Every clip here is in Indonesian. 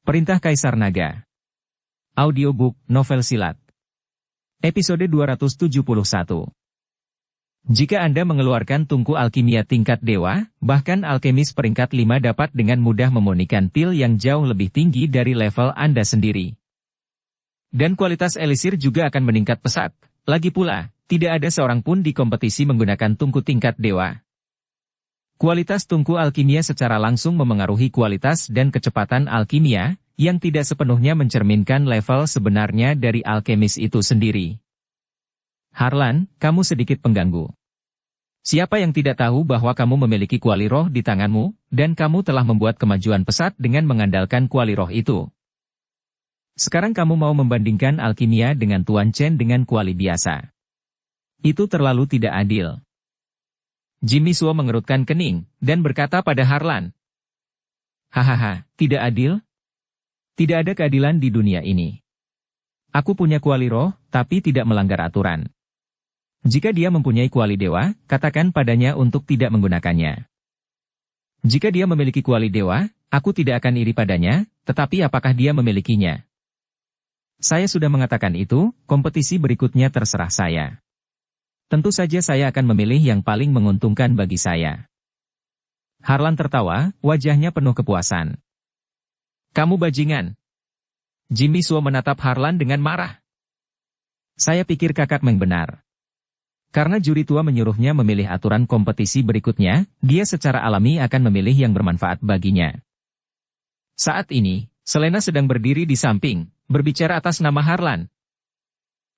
Perintah Kaisar Naga. Audiobook, novel silat. Episode 271. Jika Anda mengeluarkan tungku alkimia tingkat dewa, bahkan alkemis peringkat 5 dapat dengan mudah memurnikan pil yang jauh lebih tinggi dari level Anda sendiri. Dan kualitas elisir juga akan meningkat pesat. Lagi pula, tidak ada seorang pun di kompetisi menggunakan tungku tingkat dewa. Kualitas tungku alkimia secara langsung memengaruhi kualitas dan kecepatan alkimia, yang tidak sepenuhnya mencerminkan level sebenarnya dari alkemis itu sendiri. Harlan, kamu sedikit pengganggu. Siapa yang tidak tahu bahwa kamu memiliki kuali roh di tanganmu, dan kamu telah membuat kemajuan pesat dengan mengandalkan kuali roh itu. Sekarang kamu mau membandingkan alkimia dengan Tuan Chen dengan kuali biasa. Itu terlalu tidak adil. Jimmy Suo mengerutkan kening, dan berkata pada Harlan. Hahaha, tidak adil? Tidak ada keadilan di dunia ini. Aku punya kuali roh, tapi tidak melanggar aturan. Jika dia mempunyai kuali dewa, katakan padanya untuk tidak menggunakannya. Jika dia memiliki kuali dewa, aku tidak akan iri padanya, tetapi apakah dia memilikinya? Saya sudah mengatakan itu, kompetisi berikutnya terserah saya. Tentu saja saya akan memilih yang paling menguntungkan bagi saya. Harlan tertawa, wajahnya penuh kepuasan. Kamu bajingan. Jimmy Suo menatap Harlan dengan marah. Saya pikir kakak Meng benar. Karena juri tua menyuruhnya memilih aturan kompetisi berikutnya, dia secara alami akan memilih yang bermanfaat baginya. Saat ini, Selena sedang berdiri di samping, berbicara atas nama Harlan.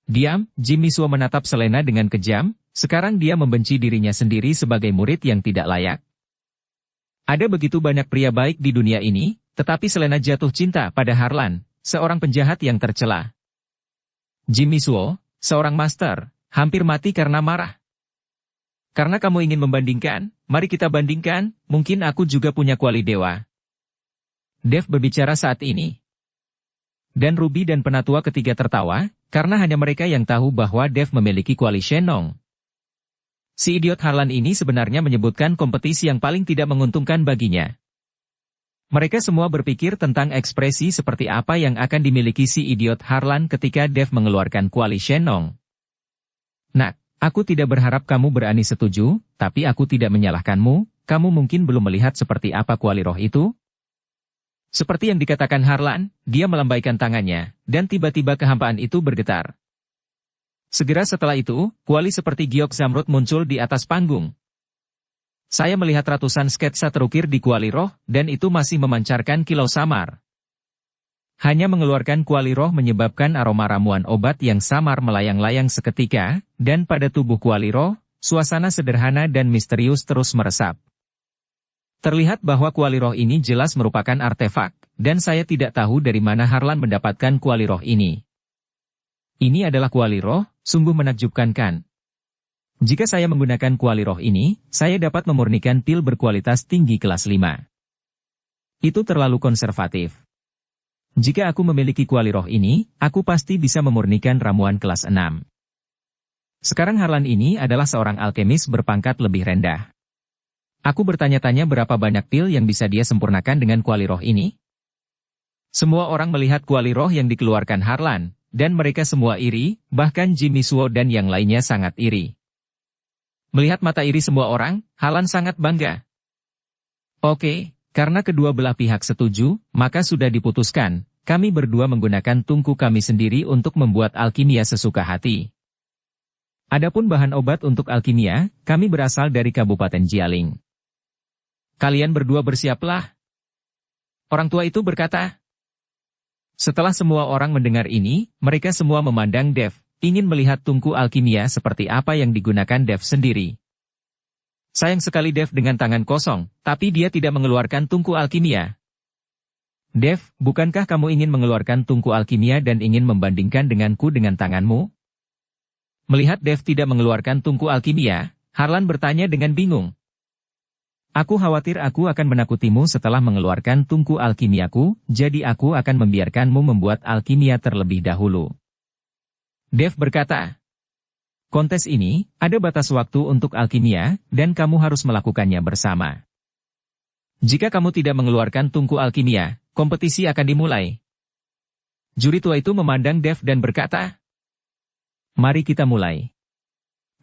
Diam, Jimmy Suo menatap Selena dengan kejam, sekarang dia membenci dirinya sendiri sebagai murid yang tidak layak. Ada begitu banyak pria baik di dunia ini, tetapi Selena jatuh cinta pada Harlan, seorang penjahat yang tercela. Jimmy Suo, seorang master, hampir mati karena marah. Karena kamu ingin membandingkan, mari kita bandingkan, mungkin aku juga punya kuali dewa. Dev berbicara saat ini. Dan Ruby dan penatua ketiga tertawa, karena hanya mereka yang tahu bahwa Dev memiliki kuali Shenong. Si idiot Harlan ini sebenarnya menyebutkan kompetisi yang paling tidak menguntungkan baginya. Mereka semua berpikir tentang ekspresi seperti apa yang akan dimiliki si idiot Harlan ketika Dev mengeluarkan kuali Shenong. Nak, aku tidak berharap kamu berani setuju, tapi aku tidak menyalahkanmu, kamu mungkin belum melihat seperti apa kuali roh itu? Seperti yang dikatakan Harlan, dia melambaikan tangannya, dan tiba-tiba kehampaan itu bergetar. Segera setelah itu, kuali seperti giok zamrud muncul di atas panggung. Saya melihat ratusan sketsa terukir di kuali roh, dan itu masih memancarkan kilau samar. Hanya mengeluarkan kuali roh menyebabkan aroma ramuan obat yang samar melayang-layang seketika, dan pada tubuh kuali roh, suasana sederhana dan misterius terus meresap. Terlihat bahwa kuali roh ini jelas merupakan artefak, dan saya tidak tahu dari mana Harlan mendapatkan kuali roh ini. Ini adalah kuali roh, sungguh menakjubkan kan? Jika saya menggunakan kuali roh ini, saya dapat memurnikan pil berkualitas tinggi kelas 5. Itu terlalu konservatif. Jika aku memiliki kuali roh ini, aku pasti bisa memurnikan ramuan kelas 6. Sekarang Harlan ini adalah seorang alkemis berpangkat lebih rendah. Aku bertanya-tanya berapa banyak pil yang bisa dia sempurnakan dengan kuali roh ini. Semua orang melihat kuali roh yang dikeluarkan Harlan, dan mereka semua iri, bahkan Jimmy Suo dan yang lainnya sangat iri. Melihat mata iri semua orang, Harlan sangat bangga. Oke, karena kedua belah pihak setuju, maka sudah diputuskan, kami berdua menggunakan tungku kami sendiri untuk membuat alkimia sesuka hati. Adapun bahan obat untuk alkimia, kami berasal dari Kabupaten Jialing. Kalian berdua bersiaplah. Orang tua itu berkata. Setelah semua orang mendengar ini, mereka semua memandang Dev, ingin melihat tungku alkimia seperti apa yang digunakan Dev sendiri. Sayang sekali Dev dengan tangan kosong, tapi dia tidak mengeluarkan tungku alkimia. Dev, bukankah kamu ingin mengeluarkan tungku alkimia dan ingin membandingkan denganku dengan tanganmu? Melihat Dev tidak mengeluarkan tungku alkimia, Harlan bertanya dengan bingung. Aku khawatir aku akan menakutimu setelah mengeluarkan tungku alkimiaku, jadi aku akan membiarkanmu membuat alkimia terlebih dahulu. Dev berkata, kontes ini, ada batas waktu untuk alkimia, dan kamu harus melakukannya bersama. Jika kamu tidak mengeluarkan tungku alkimia, kompetisi akan dimulai. Juri tua itu memandang Dev dan berkata, "Mari kita mulai.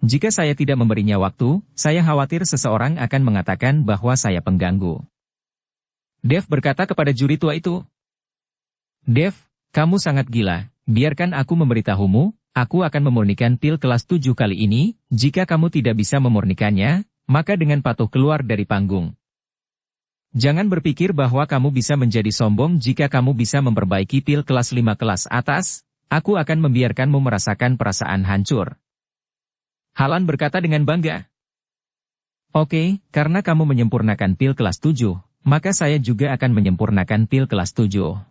Jika saya tidak memberinya waktu, saya khawatir seseorang akan mengatakan bahwa saya pengganggu." Dev berkata kepada juri tua itu, "Dev, kamu sangat gila, biarkan aku memberitahumu, aku akan memurnikan pil kelas 7 kali ini, jika kamu tidak bisa memurnikannya, maka dengan patuh keluar dari panggung. Jangan berpikir bahwa kamu bisa menjadi sombong jika kamu bisa memperbaiki pil kelas 5 kelas atas, aku akan membiarkanmu merasakan perasaan hancur." Harlan berkata dengan bangga, "Oke, karena kamu menyempurnakan pil kelas 7, maka saya juga akan menyempurnakan pil kelas 7.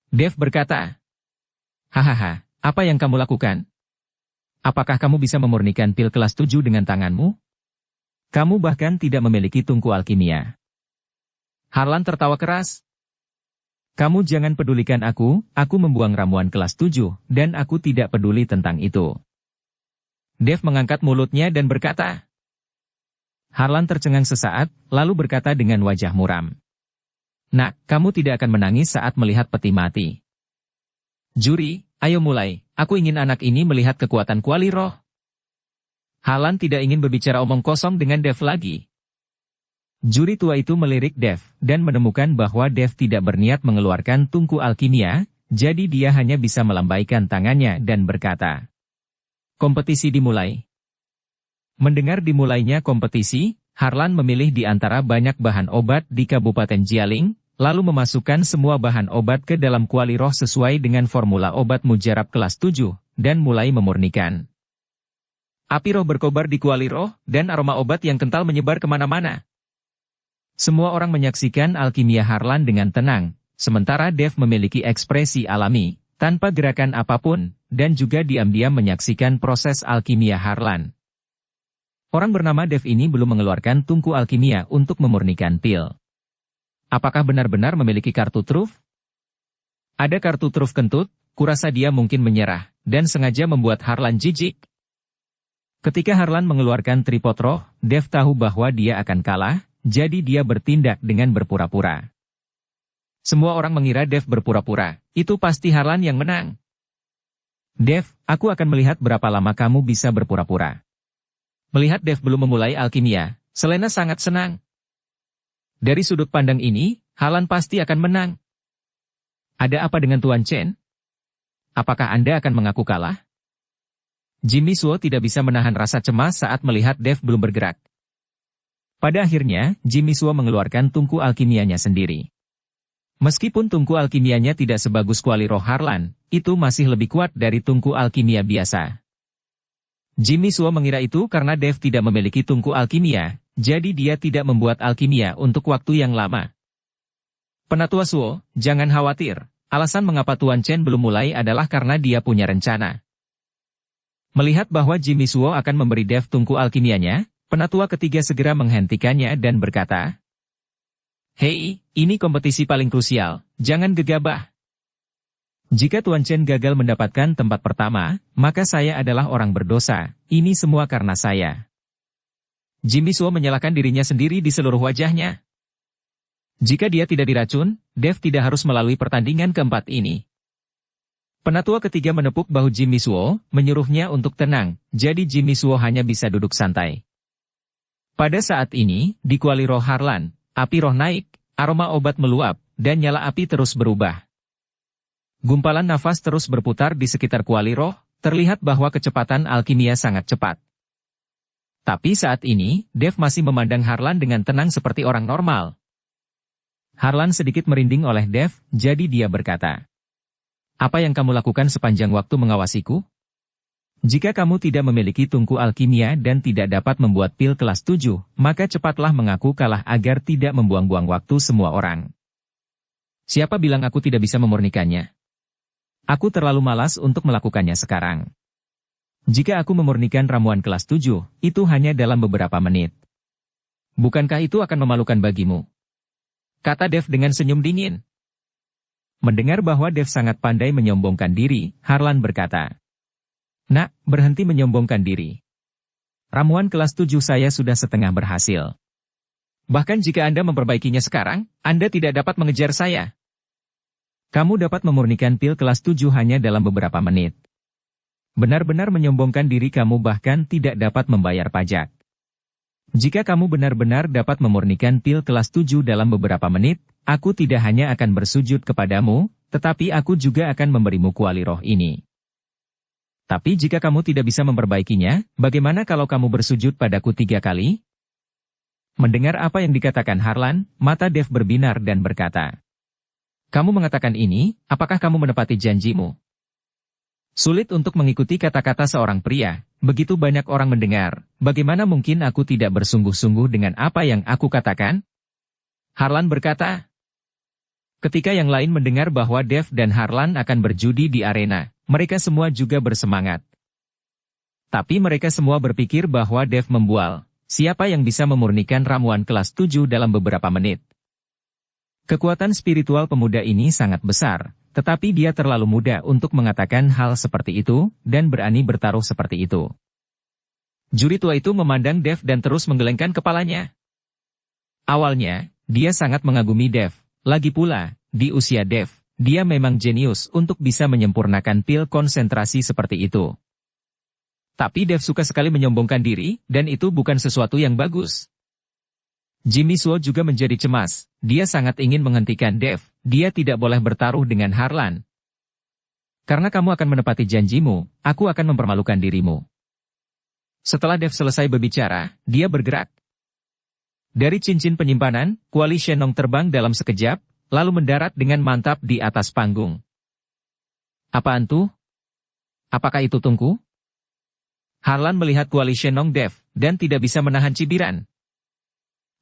Dev berkata, "Hahaha, apa yang kamu lakukan? Apakah kamu bisa memurnikan pil kelas 7 dengan tanganmu? Kamu bahkan tidak memiliki tungku alkimia." Harlan tertawa keras. "Kamu jangan pedulikan aku membuang ramuan kelas 7, dan aku tidak peduli tentang itu." Dev mengangkat mulutnya dan berkata. Harlan tercengang sesaat, lalu berkata dengan wajah muram, "Nak, kamu tidak akan menangis saat melihat peti mati." "Juri, ayo mulai, aku ingin anak ini melihat kekuatan kuali roh." Harlan tidak ingin berbicara omong kosong dengan Dev lagi. Juri tua itu melirik Dev, dan menemukan bahwa Dev tidak berniat mengeluarkan tungku alkimia, jadi dia hanya bisa melambaikan tangannya dan berkata, "Kompetisi dimulai." Mendengar dimulainya kompetisi, Harlan memilih di antara banyak bahan obat di Kabupaten Jialing, lalu memasukkan semua bahan obat ke dalam kuali roh sesuai dengan formula obat mujarab kelas 7, dan mulai memurnikan. Api roh berkobar di kuali roh, dan aroma obat yang kental menyebar kemana-mana. Semua orang menyaksikan alkimia Harlan dengan tenang, sementara Dev memiliki ekspresi alami, tanpa gerakan apapun, dan juga diam-diam menyaksikan proses alkimia Harlan. Orang bernama Dev ini belum mengeluarkan tungku alkimia untuk memurnikan pil. Apakah benar-benar memiliki kartu truf? Ada kartu truf kentut, kurasa dia mungkin menyerah, dan sengaja membuat Harlan jijik. Ketika Harlan mengeluarkan tripod roh, Dev tahu bahwa dia akan kalah, jadi dia bertindak dengan berpura-pura. Semua orang mengira Dev berpura-pura, itu pasti Harlan yang menang. "Dev, aku akan melihat berapa lama kamu bisa berpura-pura." Melihat Dev belum memulai alkimia, Selena sangat senang. Dari sudut pandang ini, Harlan pasti akan menang. "Ada apa dengan Tuan Chen? Apakah Anda akan mengaku kalah?" Jimmy Suo tidak bisa menahan rasa cemas saat melihat Dev belum bergerak. Pada akhirnya, Jimmy Suo mengeluarkan tungku alkimianya sendiri. Meskipun tungku alkimianya tidak sebagus kuali roh Harlan, itu masih lebih kuat dari tungku alkimia biasa. Jimmy Suo mengira itu karena Dev tidak memiliki tungku alkimia, jadi dia tidak membuat alkimia untuk waktu yang lama. "Penatua Suo, jangan khawatir, alasan mengapa Tuan Chen belum mulai adalah karena dia punya rencana." Melihat bahwa Jimmy Suo akan memberi Dev tungku alkimianya, penatua ketiga segera menghentikannya dan berkata, "Hei, ini kompetisi paling krusial, jangan gegabah. Jika Tuan Chen gagal mendapatkan tempat pertama, maka saya adalah orang berdosa, ini semua karena saya." Jimmy Suo menyalahkan dirinya sendiri di seluruh wajahnya. Jika dia tidak diracun, Dev tidak harus melalui pertandingan keempat ini. Penatua ketiga menepuk bahu Jimmy Suo, menyuruhnya untuk tenang, jadi Jimmy Suo hanya bisa duduk santai. Pada saat ini, di kuali roh Harlan, api roh naik, aroma obat meluap, dan nyala api terus berubah. Gumpalan nafas terus berputar di sekitar kuali roh, terlihat bahwa kecepatan alkimia sangat cepat. Tapi saat ini, Dev masih memandang Harlan dengan tenang seperti orang normal. Harlan sedikit merinding oleh Dev, jadi dia berkata, "Apa yang kamu lakukan sepanjang waktu mengawasiku? Jika kamu tidak memiliki tungku alkimia dan tidak dapat membuat pil kelas 7, maka cepatlah mengaku kalah agar tidak membuang-buang waktu semua orang." "Siapa bilang aku tidak bisa memurnikannya? Aku terlalu malas untuk melakukannya sekarang. Jika aku memurnikan ramuan kelas 7, itu hanya dalam beberapa menit. Bukankah itu akan memalukan bagimu?" kata Dev dengan senyum dingin. Mendengar bahwa Dev sangat pandai menyombongkan diri, Harlan berkata, "Nak, berhenti menyombongkan diri. Ramuan kelas 7 saya sudah setengah berhasil. Bahkan jika Anda memperbaikinya sekarang, Anda tidak dapat mengejar saya. Kamu dapat memurnikan pil kelas 7 hanya dalam beberapa menit. Benar-benar menyombongkan diri kamu bahkan tidak dapat membayar pajak. Jika kamu benar-benar dapat memurnikan pil kelas 7 dalam beberapa menit, aku tidak hanya akan bersujud kepadamu, tetapi aku juga akan memberimu kuali roh ini. Tapi jika kamu tidak bisa memperbaikinya, bagaimana kalau kamu bersujud padaku 3 kali? Mendengar apa yang dikatakan Harlan, mata Dev berbinar dan berkata, "Kamu mengatakan ini, apakah kamu menepati janjimu?" Sulit untuk mengikuti kata-kata seorang pria, begitu banyak orang mendengar, bagaimana mungkin aku tidak bersungguh-sungguh dengan apa yang aku katakan? Harlan berkata. Ketika yang lain mendengar bahwa Dev dan Harlan akan berjudi di arena, mereka semua juga bersemangat. Tapi mereka semua berpikir bahwa Dev membual, siapa yang bisa memurnikan ramuan kelas 7 dalam beberapa menit. Kekuatan spiritual pemuda ini sangat besar, tetapi dia terlalu muda untuk mengatakan hal seperti itu, dan berani bertaruh seperti itu. Juri tua itu memandang Dev dan terus menggelengkan kepalanya. Awalnya, dia sangat mengagumi Dev. Lagi pula, di usia Dev, dia memang jenius untuk bisa menyempurnakan pil konsentrasi seperti itu. Tapi Dev suka sekali menyombongkan diri, dan itu bukan sesuatu yang bagus. Jimmy Suo juga menjadi cemas, dia sangat ingin menghentikan Dev, dia tidak boleh bertaruh dengan Harlan. Karena kamu akan menepati janjimu, aku akan mempermalukan dirimu. Setelah Dev selesai berbicara, dia bergerak. Dari cincin penyimpanan, kuali Shenong terbang dalam sekejap, lalu mendarat dengan mantap di atas panggung. Apaan tuh? Apakah itu tungku? Harlan melihat kuali Shenong Dev, dan tidak bisa menahan cibiran.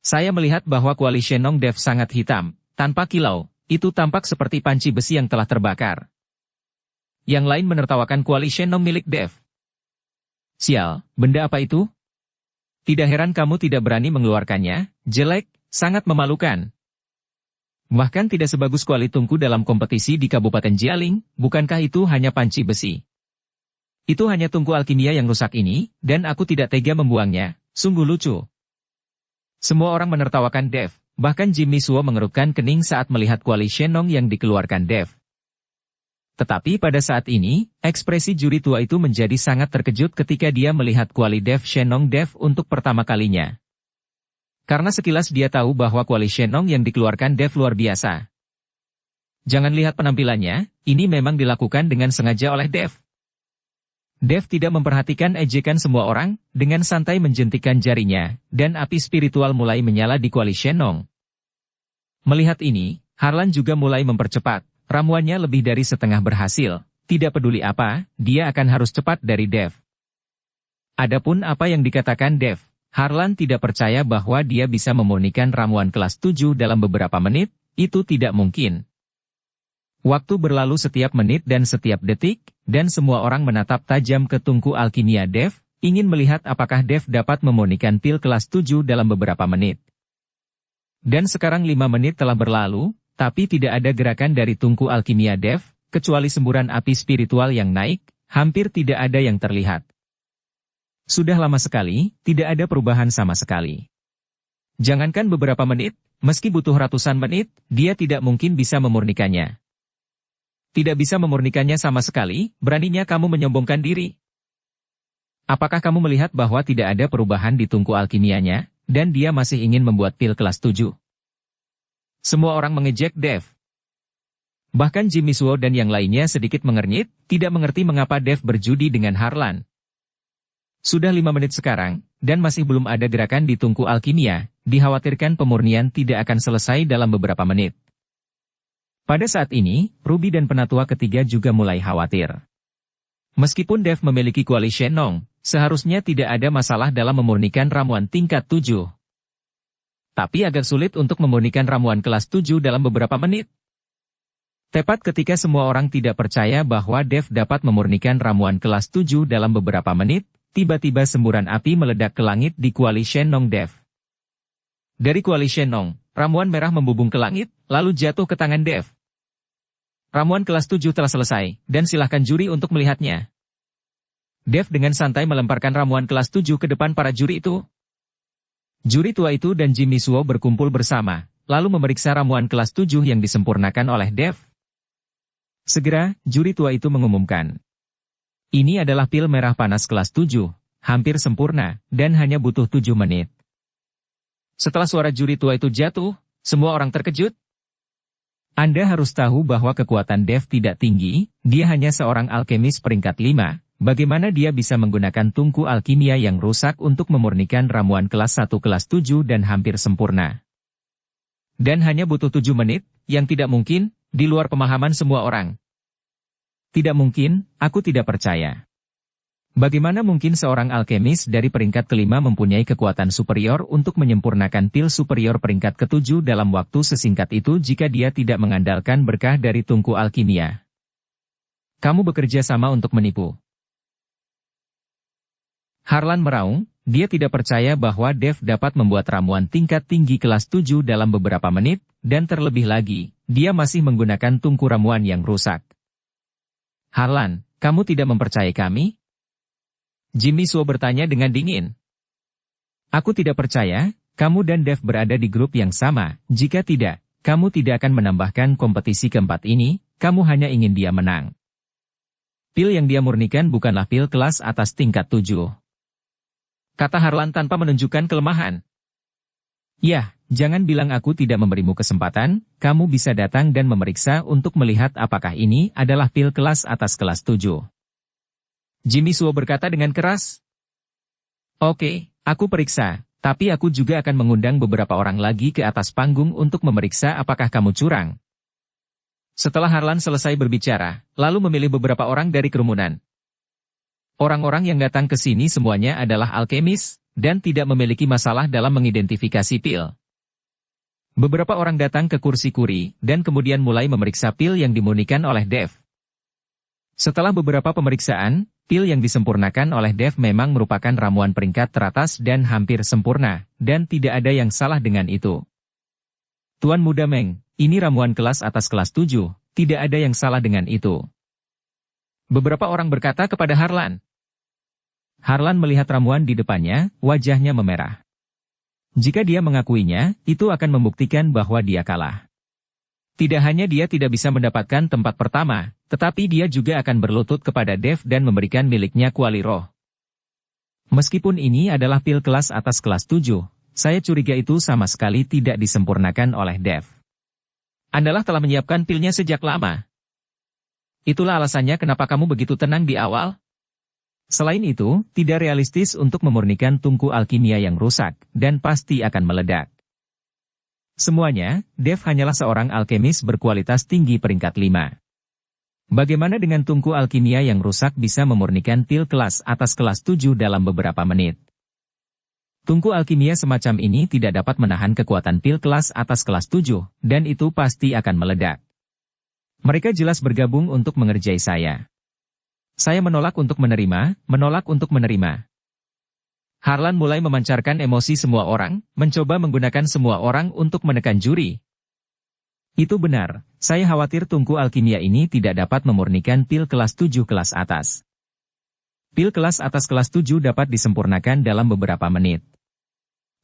Saya melihat bahwa kuali Shenong Dev sangat hitam, tanpa kilau, itu tampak seperti panci besi yang telah terbakar. Yang lain menertawakan kuali Shenong milik Dev. Sial, benda apa itu? Tidak heran kamu tidak berani mengeluarkannya, jelek, sangat memalukan. Bahkan tidak sebagus kuali tungku dalam kompetisi di Kabupaten Jialing, bukankah itu hanya panci besi? Itu hanya tungku alkimia yang rusak ini, dan aku tidak tega membuangnya, sungguh lucu. Semua orang menertawakan Dev, bahkan Jimmy Suo mengerutkan kening saat melihat kuali Shenong yang dikeluarkan Dev. Tetapi pada saat ini, ekspresi juri tua itu menjadi sangat terkejut ketika dia melihat kuali Dev Shenong Dev untuk pertama kalinya. Karena sekilas dia tahu bahwa kuali Shenong yang dikeluarkan Dev luar biasa. Jangan lihat penampilannya, ini memang dilakukan dengan sengaja oleh Dev. Dev tidak memperhatikan ejekan semua orang, dengan santai menjentikan jarinya, dan api spiritual mulai menyala di kuali Shenong. Melihat ini, Harlan juga mulai mempercepat. Ramuannya lebih dari setengah berhasil, tidak peduli apa, dia akan harus cepat dari Dev. Adapun apa yang dikatakan Dev, Harlan tidak percaya bahwa dia bisa memurnikan ramuan kelas 7 dalam beberapa menit, itu tidak mungkin. Waktu berlalu setiap menit dan setiap detik, dan semua orang menatap tajam ke tungku alkimia Dev, ingin melihat apakah Dev dapat memurnikan pil kelas 7 dalam beberapa menit. Dan sekarang 5 menit telah berlalu, tapi tidak ada gerakan dari tungku alkimia Dev, kecuali semburan api spiritual yang naik, hampir tidak ada yang terlihat. Sudah lama sekali, tidak ada perubahan sama sekali. Jangankan beberapa menit, meski butuh ratusan menit, dia tidak mungkin bisa memurnikannya. Tidak bisa memurnikannya sama sekali, beraninya kamu menyombongkan diri. Apakah kamu melihat bahwa tidak ada perubahan di tungku alkimianya, dan dia masih ingin membuat pil kelas 7? Semua orang mengejek Dev. Bahkan Jimmy Suo dan yang lainnya sedikit mengernyit, tidak mengerti mengapa Dev berjudi dengan Harlan. Sudah 5 menit sekarang, dan masih belum ada gerakan di tungku alkimia, dikhawatirkan pemurnian tidak akan selesai dalam beberapa menit. Pada saat ini, Ruby dan penatua ketiga juga mulai khawatir. Meskipun Dev memiliki kuali Shenong, seharusnya tidak ada masalah dalam memurnikan ramuan tingkat 7. Tapi agak sulit untuk memurnikan ramuan kelas 7 dalam beberapa menit. Tepat ketika semua orang tidak percaya bahwa Dev dapat memurnikan ramuan kelas 7 dalam beberapa menit, tiba-tiba semburan api meledak ke langit di kuali Shenong Dev. Dari kuali Shenong, ramuan merah membubung ke langit, lalu jatuh ke tangan Dev. Ramuan kelas 7 telah selesai, dan silahkan juri untuk melihatnya. Dev dengan santai melemparkan ramuan kelas 7 ke depan para juri itu. Juri tua itu dan Jimmy Suo berkumpul bersama, lalu memeriksa ramuan kelas 7 yang disempurnakan oleh Dev. Segera, juri tua itu mengumumkan. Ini adalah pil merah panas kelas 7, hampir sempurna, dan hanya butuh 7 menit. Setelah suara juri tua itu jatuh, semua orang terkejut. Anda harus tahu bahwa kekuatan Dev tidak tinggi, dia hanya seorang alkemis peringkat 5. Bagaimana dia bisa menggunakan tungku alkimia yang rusak untuk memurnikan ramuan kelas 1 kelas 7 dan hampir sempurna? Dan hanya butuh 7 menit, yang tidak mungkin, di luar pemahaman semua orang. Tidak mungkin, aku tidak percaya. Bagaimana mungkin seorang alkemis dari peringkat kelima mempunyai kekuatan superior untuk menyempurnakan pil superior peringkat ke-7 dalam waktu sesingkat itu jika dia tidak mengandalkan berkah dari tungku alkimia? Kamu bekerja sama untuk menipu. Harlan meraung, dia tidak percaya bahwa Dev dapat membuat ramuan tingkat tinggi kelas 7 dalam beberapa menit, dan terlebih lagi, dia masih menggunakan tungku ramuan yang rusak. Harlan, kamu tidak mempercayai kami? Jimmy Suo bertanya dengan dingin. Aku tidak percaya, kamu dan Dev berada di grup yang sama, jika tidak, kamu tidak akan menambahkan kompetisi keempat ini, kamu hanya ingin dia menang. Pil yang dia murnikan bukanlah pil kelas atas tingkat 7. Kata Harlan tanpa menunjukkan kelemahan. Ya, jangan bilang aku tidak memberimu kesempatan, kamu bisa datang dan memeriksa untuk melihat apakah ini adalah pil kelas atas kelas 7. Jimmy Suo berkata dengan keras. Oke, aku periksa, tapi aku juga akan mengundang beberapa orang lagi ke atas panggung untuk memeriksa apakah kamu curang. Setelah Harlan selesai berbicara, lalu memilih beberapa orang dari kerumunan. Orang-orang yang datang ke sini semuanya adalah alkemis, dan tidak memiliki masalah dalam mengidentifikasi pil. Beberapa orang datang ke kursi kuri, dan kemudian mulai memeriksa pil yang dimurnikan oleh Dev. Setelah beberapa pemeriksaan, pil yang disempurnakan oleh Dev memang merupakan ramuan peringkat teratas dan hampir sempurna, dan tidak ada yang salah dengan itu. Tuan Muda Meng, ini ramuan kelas atas kelas 7, tidak ada yang salah dengan itu. Beberapa orang berkata kepada Harlan. Harlan melihat ramuan di depannya, wajahnya memerah. Jika dia mengakuinya, itu akan membuktikan bahwa dia kalah. Tidak hanya dia tidak bisa mendapatkan tempat pertama, tetapi dia juga akan berlutut kepada Dev dan memberikan miliknya kuali roh. Meskipun ini adalah pil kelas atas kelas 7, saya curiga itu sama sekali tidak disempurnakan oleh Dev. Anda telah menyiapkan pilnya sejak lama. Itulah alasannya kenapa kamu begitu tenang di awal. Selain itu, tidak realistis untuk memurnikan tungku alkimia yang rusak, dan pasti akan meledak. Semuanya, Dev hanyalah seorang alkemis berkualitas tinggi peringkat 5. Bagaimana dengan tungku alkimia yang rusak bisa memurnikan pil kelas atas kelas 7 dalam beberapa menit? Tungku alkimia semacam ini tidak dapat menahan kekuatan pil kelas atas kelas 7, dan itu pasti akan meledak. Mereka jelas bergabung untuk mengerjai saya. Saya menolak untuk menerima, menolak untuk menerima. Harlan mulai memancarkan emosi semua orang, mencoba menggunakan semua orang untuk menekan juri. Itu benar, saya khawatir tungku alkimia ini tidak dapat memurnikan pil kelas 7 kelas atas. Pil kelas atas kelas 7 dapat disempurnakan dalam beberapa menit.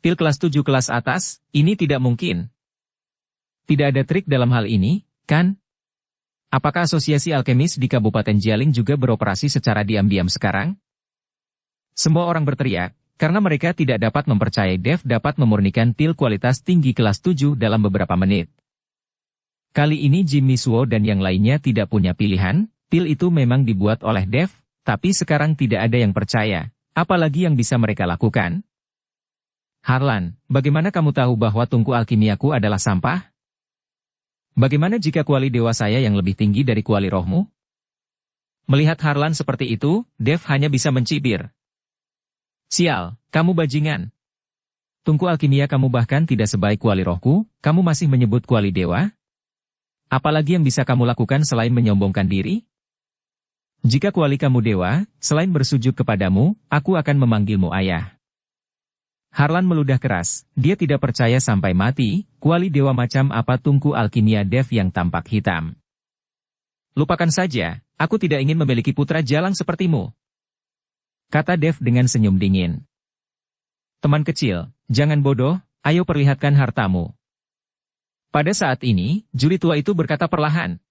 Pil kelas 7 kelas atas, ini tidak mungkin. Tidak ada trik dalam hal ini, kan? Apakah asosiasi alkemis di Kabupaten Jialing juga beroperasi secara diam-diam sekarang? Semua orang berteriak, karena mereka tidak dapat mempercayai Dev dapat memurnikan pil kualitas tinggi kelas 7 dalam beberapa menit. Kali ini Jimmy Suo dan yang lainnya tidak punya pilihan, pil itu memang dibuat oleh Dev, tapi sekarang tidak ada yang percaya, apalagi yang bisa mereka lakukan. Harlan, bagaimana kamu tahu bahwa tungku alkimiaku adalah sampah? Bagaimana jika kuali dewa saya yang lebih tinggi dari kuali rohmu? Melihat Harlan seperti itu, Dev hanya bisa mencibir. Sial, kamu bajingan. Tungku alkimia kamu bahkan tidak sebaik kuali rohku, kamu masih menyebut kuali dewa? Apalagi yang bisa kamu lakukan selain menyombongkan diri? Jika kuali kamu dewa, selain bersujud kepadamu, aku akan memanggilmu ayah. Harlan meludah keras, dia tidak percaya sampai mati, kuali dewa macam apa tungku alkimia Dev yang tampak hitam. Lupakan saja, aku tidak ingin memiliki putra jalang sepertimu. Kata Dev dengan senyum dingin. Teman kecil, Jangan bodoh, ayo perlihatkan hartamu. Pada saat ini, juri tua itu berkata perlahan.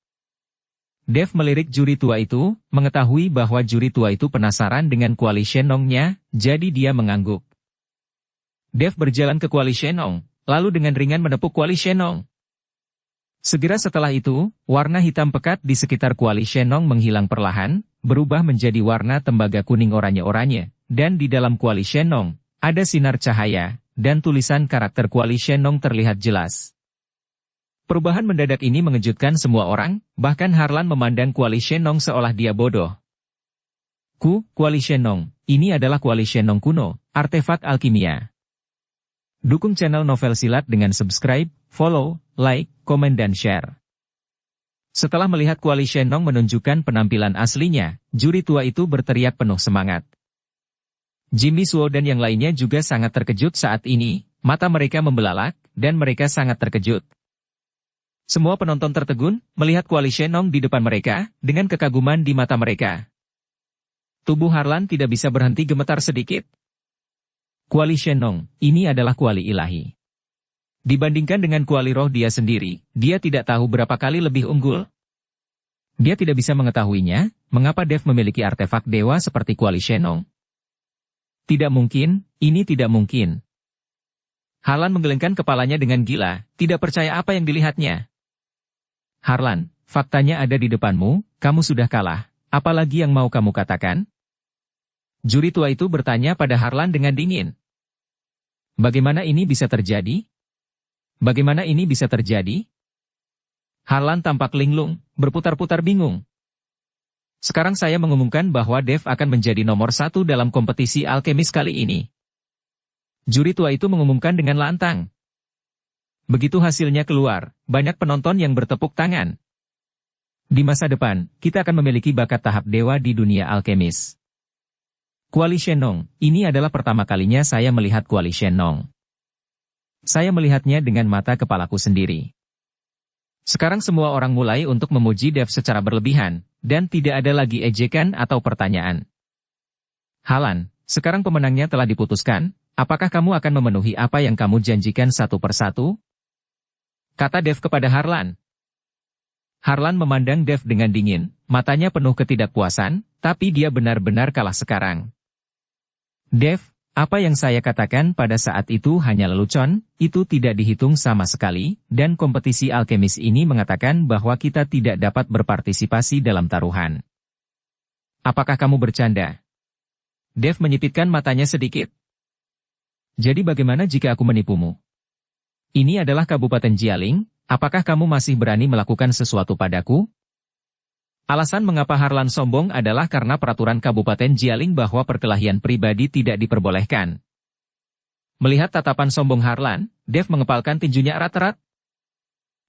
Dev melirik juri tua itu, mengetahui bahwa juri tua itu penasaran dengan kuali Shenong-nya, jadi dia mengangguk. Dev berjalan ke kuali Shenong, lalu dengan ringan menepuk kuali Shenong. Segera setelah itu, warna hitam pekat di sekitar kuali Shenong menghilang perlahan, berubah menjadi warna tembaga kuning oranye-oranye, dan di dalam kuali Shenong, ada sinar cahaya, dan tulisan karakter kuali Shenong terlihat jelas. Perubahan mendadak ini mengejutkan semua orang, bahkan Harlan memandang kuali Shenong seolah dia bodoh. Kuali Shenong, ini adalah kuali Shenong kuno, artefak alkimia. Dukung channel Novel Silat dengan subscribe, follow, like, komen dan share. Setelah melihat kuali Shenong menunjukkan penampilan aslinya, juri tua itu berteriak penuh semangat. Jimmy Suo dan yang lainnya juga sangat terkejut saat ini, mata mereka membelalak, dan mereka sangat terkejut. Semua penonton tertegun, melihat kuali Shenong di depan mereka, dengan kekaguman di mata mereka. Tubuh Harlan tidak bisa berhenti gemetar sedikit. Kuali Shenong, ini adalah kuali ilahi. Dibandingkan dengan kuali roh dia sendiri, dia tidak tahu berapa kali lebih unggul. Dia tidak bisa mengetahuinya, mengapa Dev memiliki artefak dewa seperti kuali Shenong. Tidak mungkin, ini tidak mungkin. Harlan menggelengkan kepalanya dengan gila, tidak percaya apa yang dilihatnya. Harlan, faktanya ada di depanmu, kamu sudah kalah, apalagi yang mau kamu katakan? Juri tua itu bertanya pada Harlan dengan dingin. Bagaimana ini bisa terjadi? Bagaimana ini bisa terjadi? Harlan tampak linglung, berputar-putar bingung. Sekarang saya mengumumkan bahwa Dev akan menjadi nomor 1 dalam kompetisi alkemis kali ini. Juri tua itu mengumumkan dengan lantang. Begitu hasilnya keluar, banyak penonton yang bertepuk tangan. Di masa depan, kita akan memiliki bakat tahap dewa di dunia alkemis. Kuali Shenong, ini adalah pertama kalinya saya melihat kuali Shenong. Saya melihatnya dengan mata kepalaku sendiri. Sekarang semua orang mulai untuk memuji Dev secara berlebihan, dan tidak ada lagi ejekan atau pertanyaan. Harlan, sekarang pemenangnya telah diputuskan, apakah kamu akan memenuhi apa yang kamu janjikan satu persatu? Kata Dev kepada Harlan. Harlan memandang Dev dengan dingin, matanya penuh ketidakpuasan, tapi dia benar-benar kalah sekarang. Dev, apa yang saya katakan pada saat itu hanya lelucon, itu tidak dihitung sama sekali, dan kompetisi alkemis ini mengatakan bahwa kita tidak dapat berpartisipasi dalam taruhan. Apakah kamu bercanda? Dev menyipitkan matanya sedikit. Jadi bagaimana jika aku menipumu? Ini adalah Kabupaten Jialing, apakah kamu masih berani melakukan sesuatu padaku? Alasan mengapa Harlan sombong adalah karena peraturan Kabupaten Jialing bahwa perkelahian pribadi tidak diperbolehkan. Melihat tatapan sombong Harlan, Dev mengepalkan tinjunya erat-erat.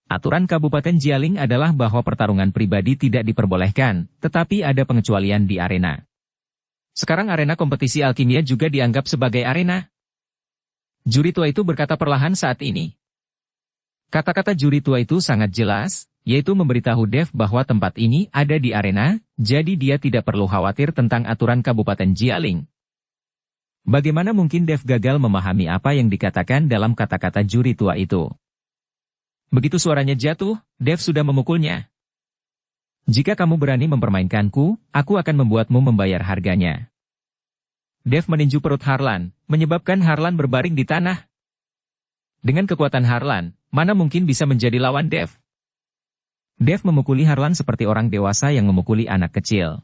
Aturan Kabupaten Jialing adalah bahwa pertarungan pribadi tidak diperbolehkan, tetapi ada pengecualian di arena. Sekarang arena kompetisi alkimia juga dianggap sebagai arena. Juri tua itu berkata perlahan saat ini. Kata-kata juri tua itu sangat jelas, yaitu memberitahu Dev bahwa tempat ini ada di arena, jadi dia tidak perlu khawatir tentang aturan Kabupaten Jialing. Bagaimana mungkin Dev gagal memahami apa yang dikatakan dalam kata-kata juri tua itu? Begitu suaranya jatuh, Dev sudah memukulnya. Jika kamu berani mempermainkanku, aku akan membuatmu membayar harganya. Dev meninju perut Harlan, menyebabkan Harlan berbaring di tanah. Dengan kekuatan Harlan, mana mungkin bisa menjadi lawan Dev? Dev memukuli Harlan seperti orang dewasa yang memukuli anak kecil.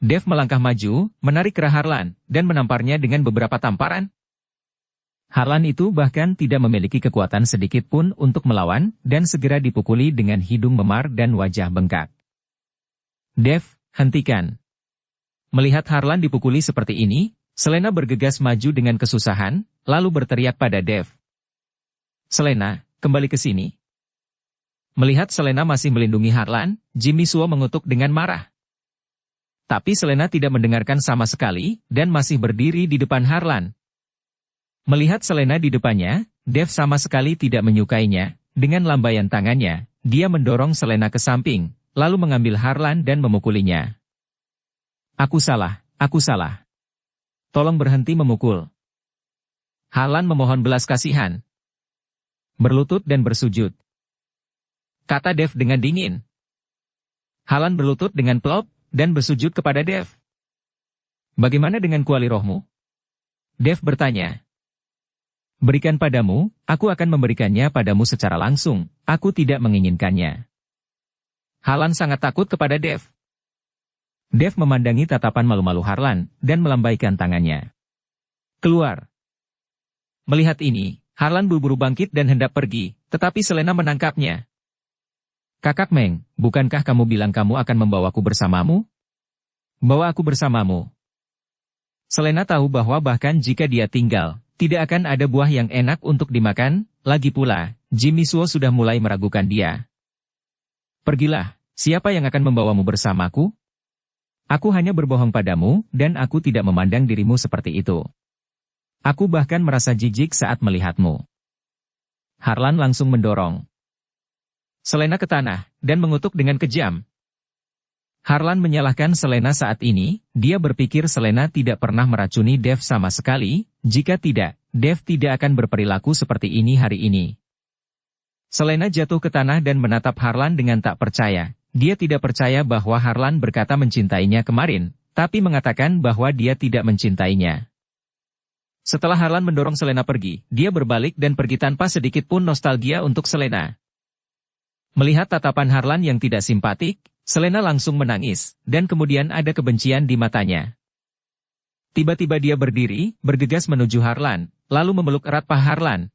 Dev melangkah maju, menarik kerah Harlan, dan menamparnya dengan beberapa tamparan. Harlan itu bahkan tidak memiliki kekuatan sedikit pun untuk melawan, dan segera dipukuli dengan hidung memar dan wajah bengkak. Dev, hentikan. Melihat Harlan dipukuli seperti ini, Selena bergegas maju dengan kesusahan, lalu berteriak pada Dev. Selena, kembali ke sini. Melihat Selena masih melindungi Harlan, Jimmy Suo mengutuk dengan marah. Tapi Selena tidak mendengarkan sama sekali, dan masih berdiri di depan Harlan. Melihat Selena di depannya, Dev sama sekali tidak menyukainya. Dengan lambaian tangannya, dia mendorong Selena ke samping, lalu mengambil Harlan dan memukulinya. Aku salah, aku salah. Tolong berhenti memukul. Harlan memohon belas kasihan. Berlutut dan bersujud, kata Dev dengan dingin. Harlan berlutut dengan plop, dan bersujud kepada Dev. Bagaimana dengan kuali rohmu? Dev bertanya. Berikan padamu, aku akan memberikannya padamu secara langsung, aku tidak menginginkannya. Harlan sangat takut kepada Dev. Dev memandangi tatapan malu-malu Harlan, dan melambaikan tangannya. Keluar. Melihat ini, Harlan buru-buru bangkit dan hendak pergi, tetapi Selena menangkapnya. Kakak Meng, bukankah kamu bilang kamu akan membawaku bersamamu? Bawa aku bersamamu. Selena tahu bahwa bahkan jika dia tinggal, tidak akan ada buah yang enak untuk dimakan, lagi pula, Jimmy Suo sudah mulai meragukan dia. Pergilah, siapa yang akan membawamu bersamaku? Aku hanya berbohong padamu, dan aku tidak memandang dirimu seperti itu. Aku bahkan merasa jijik saat melihatmu. Harlan langsung mendorong Selena ke tanah, dan mengutuk dengan kejam. Harlan menyalahkan Selena saat ini, dia berpikir Selena tidak pernah meracuni Dev sama sekali, jika tidak, Dev tidak akan berperilaku seperti ini hari ini. Selena jatuh ke tanah dan menatap Harlan dengan tak percaya. Dia tidak percaya bahwa Harlan berkata mencintainya kemarin, tapi mengatakan bahwa dia tidak mencintainya. Setelah Harlan mendorong Selena pergi, dia berbalik dan pergi tanpa sedikit pun nostalgia untuk Selena. Melihat tatapan Harlan yang tidak simpatik, Selena langsung menangis, dan kemudian ada kebencian di matanya. Tiba-tiba dia berdiri, bergegas menuju Harlan, lalu memeluk erat paha Harlan.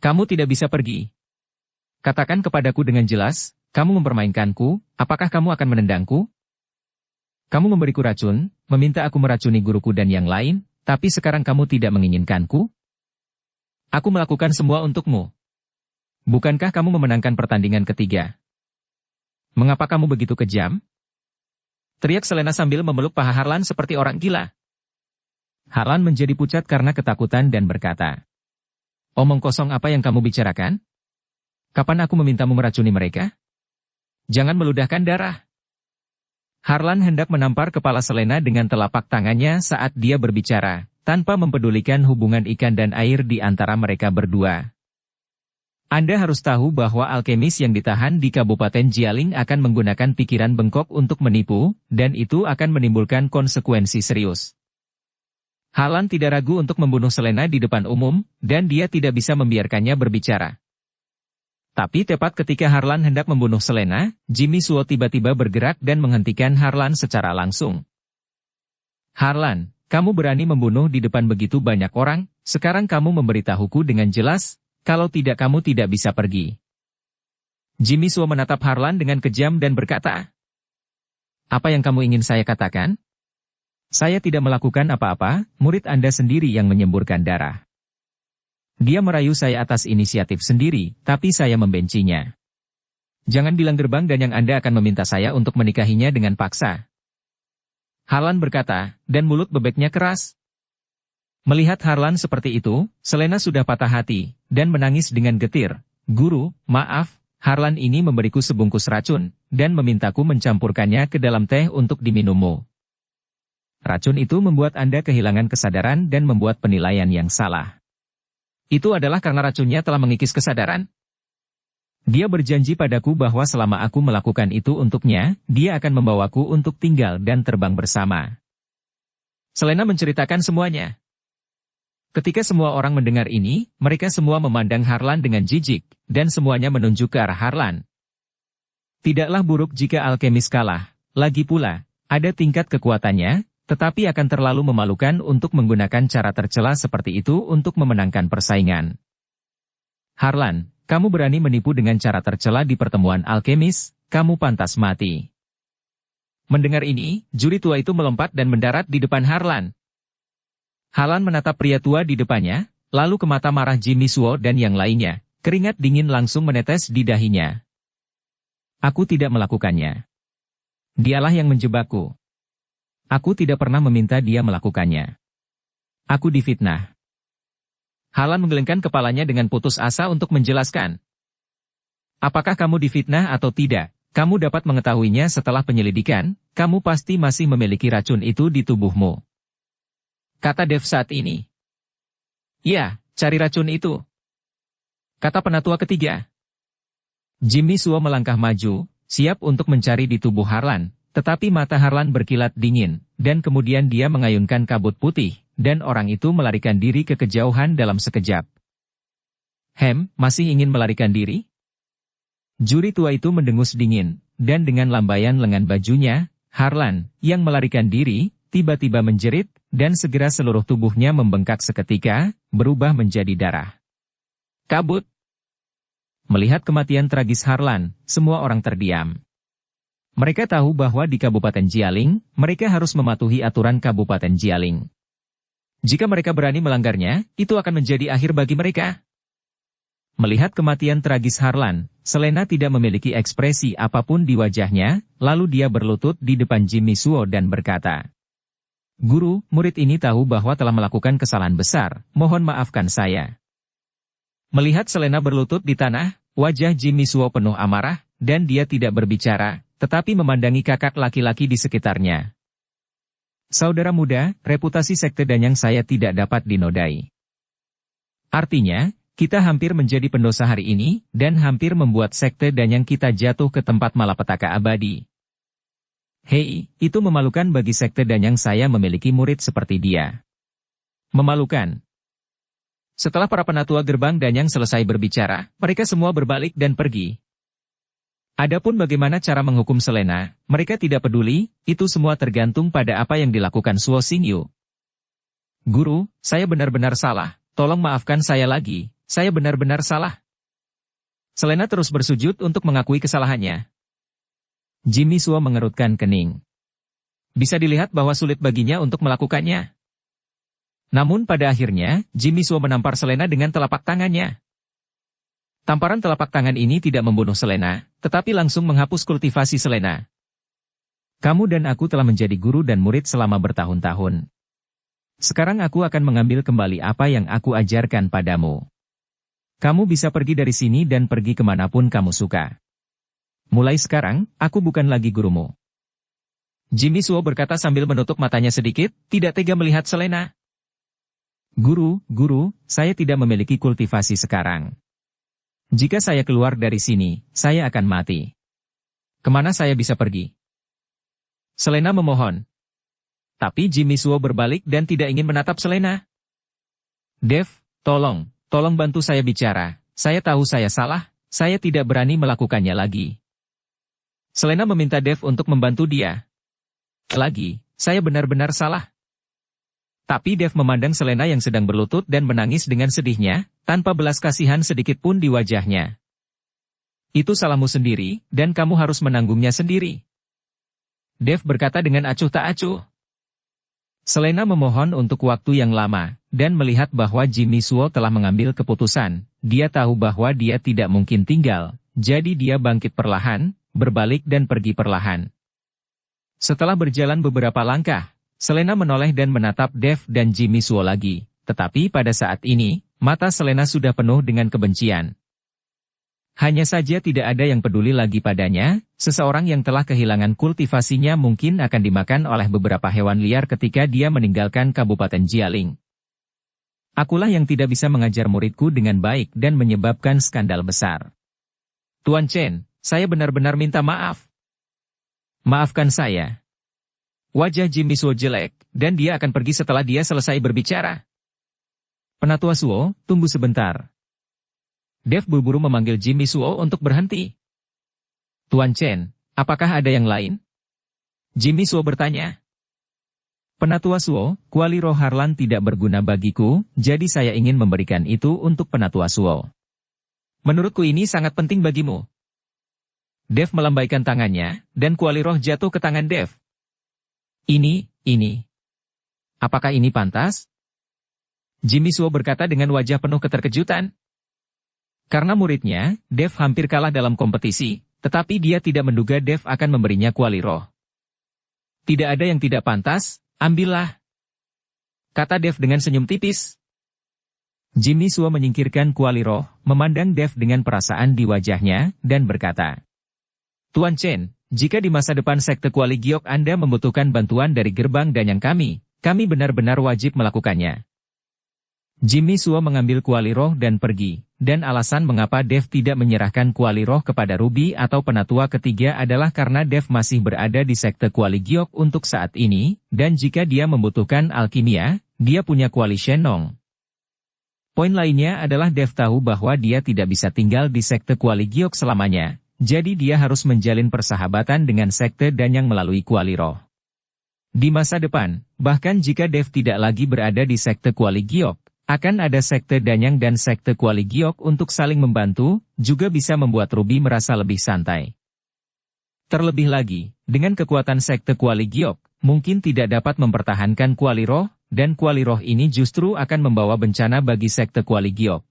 Kamu tidak bisa pergi. Katakan kepadaku dengan jelas, kamu mempermainkanku, apakah kamu akan menendangku? Kamu memberiku racun, meminta aku meracuni guruku dan yang lain, tapi sekarang kamu tidak menginginkanku? Aku melakukan semua untukmu. Bukankah kamu memenangkan pertandingan ketiga? Mengapa kamu begitu kejam? Teriak Selena sambil memeluk paha Harlan seperti orang gila. Harlan menjadi pucat karena ketakutan dan berkata, omong kosong apa yang kamu bicarakan? Kapan aku memintamu meracuni mereka? Jangan meludahkan darah. Harlan hendak menampar kepala Selena dengan telapak tangannya saat dia berbicara, tanpa mempedulikan hubungan ikan dan air di antara mereka berdua. Anda harus tahu bahwa alkemis yang ditahan di Kabupaten Jialing akan menggunakan pikiran bengkok untuk menipu, dan itu akan menimbulkan konsekuensi serius. Harlan tidak ragu untuk membunuh Selena di depan umum, dan dia tidak bisa membiarkannya berbicara. Tapi tepat ketika Harlan hendak membunuh Selena, Jimmy Suo tiba-tiba bergerak dan menghentikan Harlan secara langsung. Harlan, kamu berani membunuh di depan begitu banyak orang, sekarang kamu memberitahuku dengan jelas, kalau tidak kamu tidak bisa pergi. Jimmy Suo menatap Harlan dengan kejam dan berkata, apa yang kamu ingin saya katakan? Saya tidak melakukan apa-apa, murid Anda sendiri yang menyemburkan darah. Dia merayu saya atas inisiatif sendiri, tapi saya membencinya. Jangan bilang gerbang dan yang Anda akan meminta saya untuk menikahinya dengan paksa. Harlan berkata, dan mulut bebeknya keras. Melihat Harlan seperti itu, Selena sudah patah hati, dan menangis dengan getir. Guru, maaf, Harlan ini memberiku sebungkus racun, dan memintaku mencampurkannya ke dalam teh untuk diminummu. Racun itu membuat Anda kehilangan kesadaran dan membuat penilaian yang salah. Itu adalah karena racunnya telah mengikis kesadaran. Dia berjanji padaku bahwa selama aku melakukan itu untuknya, dia akan membawaku untuk tinggal dan terbang bersama. Selena menceritakan semuanya. Ketika semua orang mendengar ini, mereka semua memandang Harlan dengan jijik, dan semuanya menunjuk ke arah Harlan. Tidaklah buruk jika alkemis kalah, lagi pula, ada tingkat kekuatannya, tetapi akan terlalu memalukan untuk menggunakan cara tercela seperti itu untuk memenangkan persaingan. Harlan, kamu berani menipu dengan cara tercela di pertemuan alkemis, kamu pantas mati. Mendengar ini, juri tua itu melompat dan mendarat di depan Harlan. Harlan menatap pria tua di depannya, lalu ke mata marah Jimmy Suo dan yang lainnya, keringat dingin langsung menetes di dahinya. Aku tidak melakukannya. Dialah yang menjebakku. Aku tidak pernah meminta dia melakukannya. Aku difitnah. Harlan menggelengkan kepalanya dengan putus asa untuk menjelaskan. Apakah kamu difitnah atau tidak, kamu dapat mengetahuinya setelah penyelidikan, kamu pasti masih memiliki racun itu di tubuhmu. Kata Dev saat ini. "Iya, cari racun itu," kata penatua ketiga. Jimmy Suo melangkah maju, siap untuk mencari di tubuh Harlan, tetapi mata Harlan berkilat dingin, dan kemudian dia mengayunkan kabut putih, dan orang itu melarikan diri ke kejauhan dalam sekejap. Masih ingin melarikan diri?" Juri tua itu mendengus dingin, dan dengan lambaian lengan bajunya, Harlan, yang melarikan diri, tiba-tiba menjerit, dan segera seluruh tubuhnya membengkak seketika, berubah menjadi darah. Kabut. Melihat kematian tragis Harlan, semua orang terdiam. Mereka tahu bahwa di Kabupaten Jialing, mereka harus mematuhi aturan Kabupaten Jialing. Jika mereka berani melanggarnya, itu akan menjadi akhir bagi mereka. Melihat kematian tragis Harlan, Selena tidak memiliki ekspresi apapun di wajahnya, lalu dia berlutut di depan Jimmy Suo dan berkata, "Guru, murid ini tahu bahwa telah melakukan kesalahan besar, mohon maafkan saya." Melihat Selena berlutut di tanah, wajah Jimmy Suo penuh amarah, dan dia tidak berbicara, tetapi memandangi kakak laki-laki di sekitarnya. "Saudara muda, reputasi Sekte Danyang saya tidak dapat dinodai. Artinya, kita hampir menjadi pendosa hari ini, dan hampir membuat Sekte Danyang kita jatuh ke tempat malapetaka abadi. Hei, itu memalukan bagi Sekte Danyang saya memiliki murid seperti dia. Memalukan." Setelah para penatua gerbang Danyang selesai berbicara, mereka semua berbalik dan pergi. Adapun bagaimana cara menghukum Selena, mereka tidak peduli, itu semua tergantung pada apa yang dilakukan Suo Xingyu. "Guru, saya benar-benar salah, tolong maafkan saya lagi, saya benar-benar salah." Selena terus bersujud untuk mengakui kesalahannya. Jimmy Suo mengerutkan kening. Bisa dilihat bahwa sulit baginya untuk melakukannya. Namun pada akhirnya, Jimmy Suo menampar Selena dengan telapak tangannya. Tamparan telapak tangan ini tidak membunuh Selena, tetapi langsung menghapus kultivasi Selena. "Kamu dan aku telah menjadi guru dan murid selama bertahun-tahun. Sekarang aku akan mengambil kembali apa yang aku ajarkan padamu. Kamu bisa pergi dari sini dan pergi kemanapun kamu suka. Mulai sekarang, aku bukan lagi gurumu." Jimmy Suo berkata sambil menutup matanya sedikit, tidak tega melihat Selena. Guru, saya tidak memiliki kultivasi sekarang. Jika saya keluar dari sini, saya akan mati. Kemana saya bisa pergi?" Selena memohon. Tapi Jimmy Suo berbalik dan tidak ingin menatap Selena. "Dev, tolong bantu saya bicara. Saya tahu saya salah, saya tidak berani melakukannya lagi." Selena meminta Dev untuk membantu dia. "Lagi, saya benar-benar salah." Tapi Dev memandang Selena yang sedang berlutut dan menangis dengan sedihnya, tanpa belas kasihan sedikit pun di wajahnya. "Itu salahmu sendiri, dan kamu harus menanggungnya sendiri." Dev berkata dengan acuh tak acuh. Selena memohon untuk waktu yang lama, dan melihat bahwa Jimmy Suo telah mengambil keputusan, dia tahu bahwa dia tidak mungkin tinggal, jadi dia bangkit perlahan, berbalik dan pergi perlahan. Setelah berjalan beberapa langkah, Selena menoleh dan menatap Dev dan Jimmy Suo lagi, tetapi pada saat ini, mata Selena sudah penuh dengan kebencian. Hanya saja tidak ada yang peduli lagi padanya, seseorang yang telah kehilangan kultivasinya mungkin akan dimakan oleh beberapa hewan liar ketika dia meninggalkan Kabupaten Jialing. "Akulah yang tidak bisa mengajar muridku dengan baik dan menyebabkan skandal besar. Tuan Chen, saya benar-benar minta maaf. Maafkan saya." Wajah Jimmy Suo jelek, dan dia akan pergi setelah dia selesai berbicara. "Penatua Suo, tunggu sebentar." Dev buru-buru memanggil Jimmy Suo untuk berhenti. "Tuan Chen, apakah ada yang lain?" Jimmy Suo bertanya. "Penatua Suo, kuali roh Harlan tidak berguna bagiku, jadi saya ingin memberikan itu untuk Penatua Suo. Menurutku ini sangat penting bagimu." Dev melambaikan tangannya, dan kuali roh jatuh ke tangan Dev. Ini. Apakah ini pantas?" Jimmy Suo berkata dengan wajah penuh keterkejutan. Karena muridnya, Dev hampir kalah dalam kompetisi, tetapi dia tidak menduga Dev akan memberinya kuali roh. "Tidak ada yang tidak pantas, ambillah," kata Dev dengan senyum tipis. Jimmy Suo menyingkirkan kuali roh, memandang Dev dengan perasaan di wajahnya, dan berkata, "Tuan Chen, jika di masa depan Sekte Kuali Giok Anda membutuhkan bantuan dari gerbang Danyang kami benar-benar wajib melakukannya." Jimmy Suo mengambil kuali roh dan pergi, dan alasan mengapa Dev tidak menyerahkan kuali roh kepada Ruby atau penatua ketiga adalah karena Dev masih berada di sekte kuali giok untuk saat ini, dan jika dia membutuhkan alkimia, dia punya kuali Shenong. Poin lainnya adalah Dev tahu bahwa dia tidak bisa tinggal di sekte kuali giok selamanya, jadi dia harus menjalin persahabatan dengan sekte Danyang melalui kuali roh. Di masa depan, bahkan jika Dev tidak lagi berada di sekte kuali giok, akan ada sekte Danyang dan sekte kuali giok untuk saling membantu, juga bisa membuat Ruby merasa lebih santai. Terlebih lagi, dengan kekuatan sekte kuali giok, mungkin tidak dapat mempertahankan kuali roh, dan kuali roh ini justru akan membawa bencana bagi sekte kuali giok.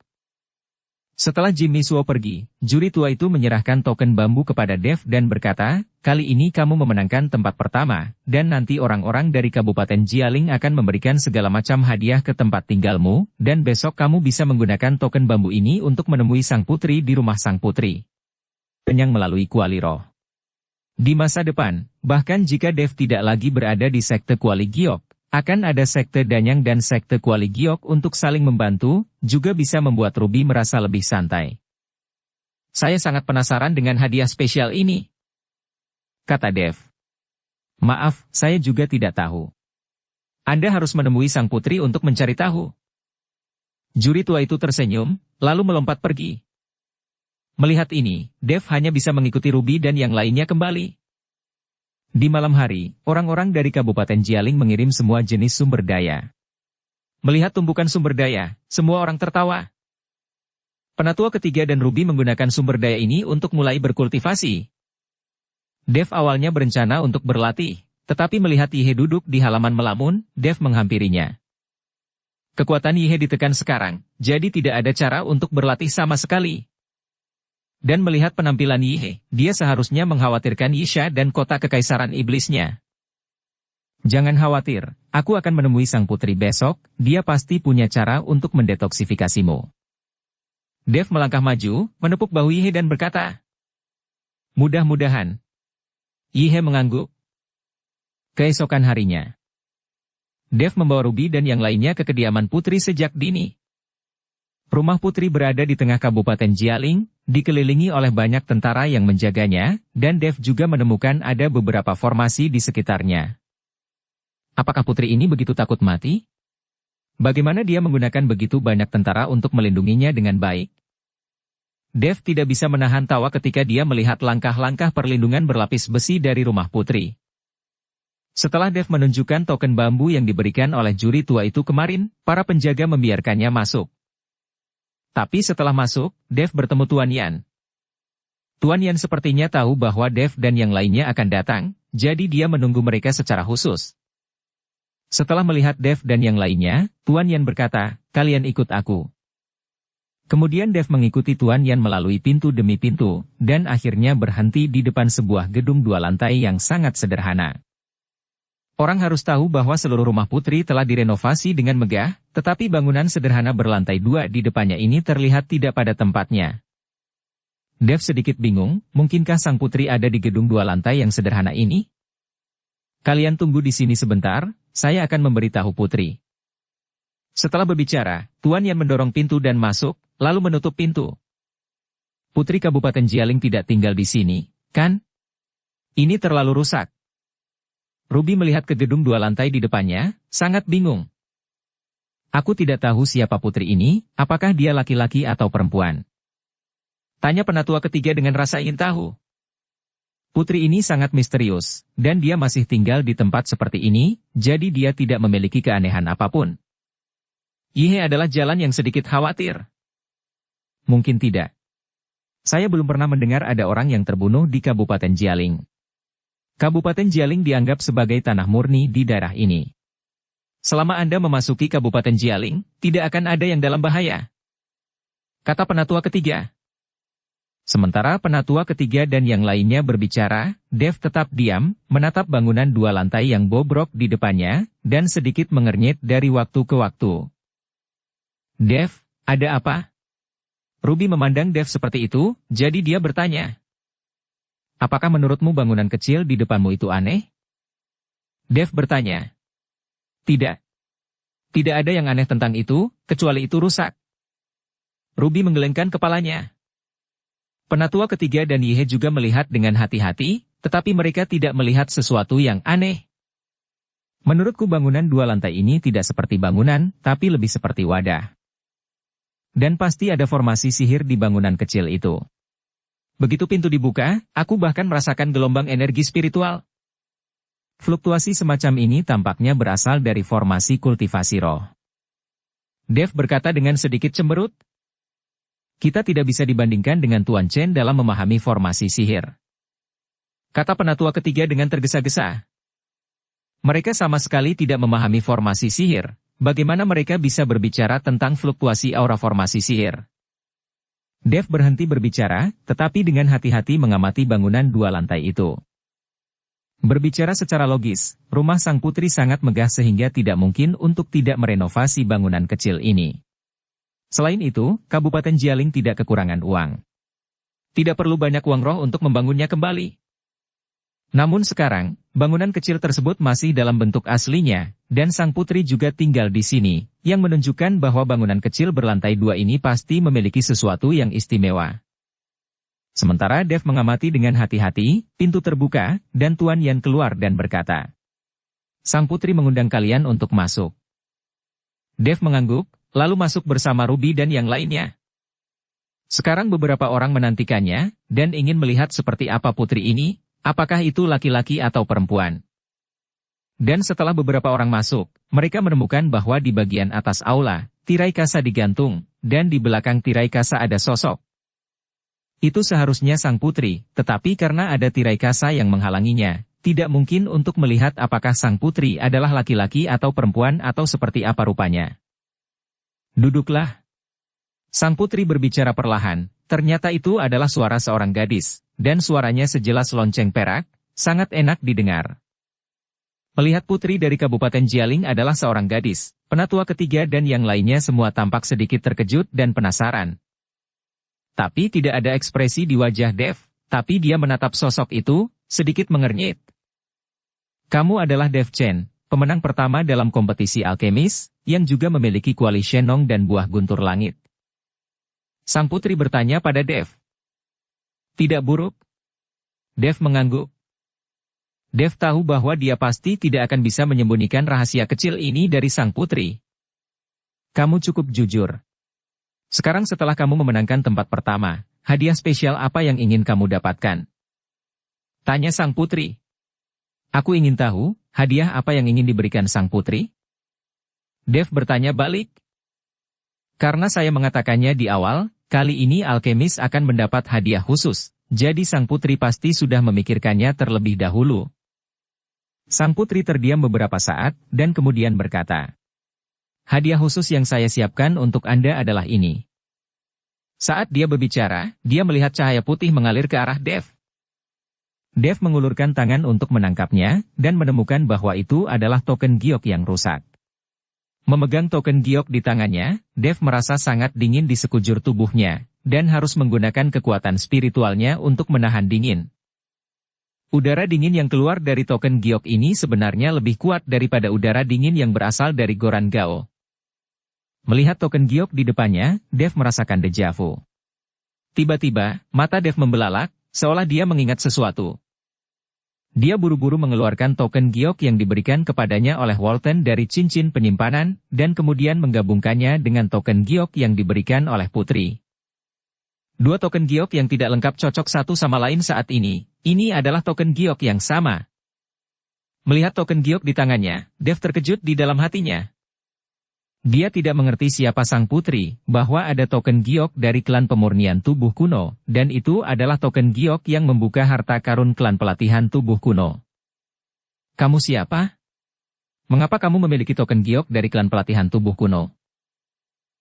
Setelah Jimmy Suo pergi, juri tua itu menyerahkan token bambu kepada Dev dan berkata, kali ini kamu memenangkan tempat pertama, dan nanti orang-orang dari Kabupaten Jialing akan memberikan segala macam hadiah ke tempat tinggalmu, dan besok kamu bisa menggunakan token bambu ini untuk menemui sang putri di rumah sang putri. Danyang melalui kuali roh. Di masa depan, bahkan jika Dev tidak lagi berada di sekte kuali giok, akan ada sekte Danyang dan sekte kuali giok untuk saling membantu, juga bisa membuat Ruby merasa lebih santai. Saya sangat penasaran dengan hadiah spesial ini, kata Dev. Maaf, saya juga tidak tahu. Anda harus menemui sang putri untuk mencari tahu. Juri tua itu tersenyum, lalu melompat pergi. Melihat ini, Dev hanya bisa mengikuti Ruby dan yang lainnya kembali. Di malam hari, orang-orang dari Kabupaten Jialing mengirim semua jenis sumber daya. Melihat tumpukan sumber daya, semua orang tertawa. Penatua ketiga dan Ruby menggunakan sumber daya ini untuk mulai berkultivasi. Dev awalnya berencana untuk berlatih, tetapi melihat Yihe duduk di halaman melamun, Dev menghampirinya. Kekuatan Yihe ditekan sekarang, jadi tidak ada cara untuk berlatih sama sekali. Dan melihat penampilan Yihe, dia seharusnya mengkhawatirkan Yisha dan kota kekaisaran iblisnya. Jangan khawatir, aku akan menemui sang putri besok, dia pasti punya cara untuk mendetoksifikasimu. Dev melangkah maju, menepuk bahu Yihe dan berkata, mudah-mudahan. Yihe mengangguk. Keesokan harinya, Dev membawa Ruby dan yang lainnya ke kediaman putri sejak dini. Rumah putri berada di tengah Kabupaten Jialing, dikelilingi oleh banyak tentara yang menjaganya, dan Dev juga menemukan ada beberapa formasi di sekitarnya. Apakah putri ini begitu takut mati? Bagaimana dia menggunakan begitu banyak tentara untuk melindunginya dengan baik? Dev tidak bisa menahan tawa ketika dia melihat langkah-langkah perlindungan berlapis besi dari rumah putri. Setelah Dev menunjukkan token bambu yang diberikan oleh juri tua itu kemarin, para penjaga membiarkannya masuk. Tapi setelah masuk, Dev bertemu Tuan Yan. Tuan Yan sepertinya tahu bahwa Dev dan yang lainnya akan datang, jadi dia menunggu mereka secara khusus. Setelah melihat Dev dan yang lainnya, Tuan Yan berkata, kalian ikut aku. Kemudian Dev mengikuti Tuan Yan melalui pintu demi pintu, dan akhirnya berhenti di depan sebuah gedung 2 lantai yang sangat sederhana. Orang harus tahu bahwa seluruh rumah putri telah direnovasi dengan megah, tetapi bangunan sederhana berlantai 2 di depannya ini terlihat tidak pada tempatnya. Dev sedikit bingung, mungkinkah sang putri ada di gedung 2 lantai yang sederhana ini? Kalian tunggu di sini sebentar, saya akan memberitahu putri. Setelah berbicara, Tuan Yan mendorong pintu dan masuk, lalu menutup pintu. Putri Kabupaten Jialing tidak tinggal di sini, kan? Ini terlalu rusak. Ruby melihat ke gedung 2 lantai di depannya, sangat bingung. Aku tidak tahu siapa putri ini, apakah dia laki-laki atau perempuan. Tanya penatua ketiga dengan rasa ingin tahu. Putri ini sangat misterius, dan dia masih tinggal di tempat seperti ini, jadi dia tidak memiliki keanehan apapun. Yihe adalah jalan yang sedikit khawatir. Mungkin tidak. Saya belum pernah mendengar ada orang yang terbunuh di Kabupaten Jialing. Kabupaten Jialing dianggap sebagai tanah murni di daerah ini. Selama Anda memasuki Kabupaten Jialing, tidak akan ada yang dalam bahaya, kata penatua ketiga. Sementara penatua ketiga dan yang lainnya berbicara, Dev tetap diam, menatap bangunan 2 lantai yang bobrok di depannya, dan sedikit mengernyit dari waktu ke waktu. Dev, ada apa? Ruby memandang Dev seperti itu, jadi dia bertanya. Apakah menurutmu bangunan kecil di depanmu itu aneh? Dev bertanya. Tidak. Tidak ada yang aneh tentang itu, kecuali itu rusak. Ruby menggelengkan kepalanya. Penatua ketiga dan Yihe juga melihat dengan hati-hati, tetapi mereka tidak melihat sesuatu yang aneh. Menurutku bangunan 2 lantai ini tidak seperti bangunan, tapi lebih seperti wadah. Dan pasti ada formasi sihir di bangunan kecil itu. Begitu pintu dibuka, aku bahkan merasakan gelombang energi spiritual. Fluktuasi semacam ini tampaknya berasal dari formasi kultivasi roh. Dev berkata dengan sedikit cemberut. Kita tidak bisa dibandingkan dengan Tuan Chen dalam memahami formasi sihir. Kata penatua ketiga dengan tergesa-gesa. Mereka sama sekali tidak memahami formasi sihir. Bagaimana mereka bisa berbicara tentang fluktuasi aura formasi sihir? Dev berhenti berbicara, tetapi dengan hati-hati mengamati bangunan 2 lantai itu. Berbicara secara logis, rumah sang putri sangat megah sehingga tidak mungkin untuk tidak merenovasi bangunan kecil ini. Selain itu, Kabupaten Jialing tidak kekurangan uang. Tidak perlu banyak uang roh untuk membangunnya kembali. Namun sekarang, bangunan kecil tersebut masih dalam bentuk aslinya, dan sang putri juga tinggal di sini, yang menunjukkan bahwa bangunan kecil berlantai 2 ini pasti memiliki sesuatu yang istimewa. Sementara Dev mengamati dengan hati-hati, pintu terbuka, dan Tuan Yan keluar dan berkata, "Sang putri mengundang kalian untuk masuk." Dev mengangguk, lalu masuk bersama Ruby dan yang lainnya. Sekarang beberapa orang menantikannya, dan ingin melihat seperti apa putri ini, apakah itu laki-laki atau perempuan. Dan setelah beberapa orang masuk, mereka menemukan bahwa di bagian atas aula, tirai kasa digantung, dan di belakang tirai kasa ada sosok. Itu seharusnya sang putri, tetapi karena ada tirai kasa yang menghalanginya, tidak mungkin untuk melihat apakah sang putri adalah laki-laki atau perempuan atau seperti apa rupanya. "Duduklah." Sang putri berbicara perlahan, ternyata itu adalah suara seorang gadis, dan suaranya sejelas lonceng perak, sangat enak didengar. Melihat putri dari Kabupaten Jialing adalah seorang gadis, penatua ketiga dan yang lainnya semua tampak sedikit terkejut dan penasaran. Tapi tidak ada ekspresi di wajah Dev, tapi dia menatap sosok itu, sedikit mengernyit. "Kamu adalah Dev Chen, pemenang pertama dalam kompetisi alkemis, yang juga memiliki kuali Shenong dan buah guntur langit." Sang putri bertanya pada Dev. "Tidak buruk?" Dev mengangguk. Dev tahu bahwa dia pasti tidak akan bisa menyembunyikan rahasia kecil ini dari sang putri. "Kamu cukup jujur. Sekarang setelah kamu memenangkan tempat pertama, hadiah spesial apa yang ingin kamu dapatkan?" Tanya sang putri. "Aku ingin tahu, hadiah apa yang ingin diberikan sang putri?" Dev bertanya balik. "Karena saya mengatakannya di awal, kali ini alkemis akan mendapat hadiah khusus, jadi sang putri pasti sudah memikirkannya terlebih dahulu." Sang putri terdiam beberapa saat, dan kemudian berkata, "Hadiah khusus yang saya siapkan untuk Anda adalah ini." Saat dia berbicara, dia melihat cahaya putih mengalir ke arah Dev. Dev mengulurkan tangan untuk menangkapnya, dan menemukan bahwa itu adalah token giok yang rusak. Memegang token giok di tangannya, Dev merasa sangat dingin di sekujur tubuhnya, dan harus menggunakan kekuatan spiritualnya untuk menahan dingin. Udara dingin yang keluar dari token giok ini sebenarnya lebih kuat daripada udara dingin yang berasal dari Goran Gao. Melihat token giok di depannya, Dev merasakan deja vu. Tiba-tiba, mata Dev membelalak, seolah dia mengingat sesuatu. Dia buru-buru mengeluarkan token giok yang diberikan kepadanya oleh Walton dari cincin penyimpanan, dan kemudian menggabungkannya dengan token giok yang diberikan oleh putri. Dua token giok yang tidak lengkap cocok satu sama lain saat ini. Ini adalah token giok yang sama. Melihat token giok di tangannya, Dev terkejut di dalam hatinya. Dia tidak mengerti siapa sang putri, bahwa ada token giok dari klan pemurnian tubuh kuno, dan itu adalah token giok yang membuka harta karun klan pelatihan tubuh kuno. "Kamu siapa? Mengapa kamu memiliki token giok dari klan pelatihan tubuh kuno?"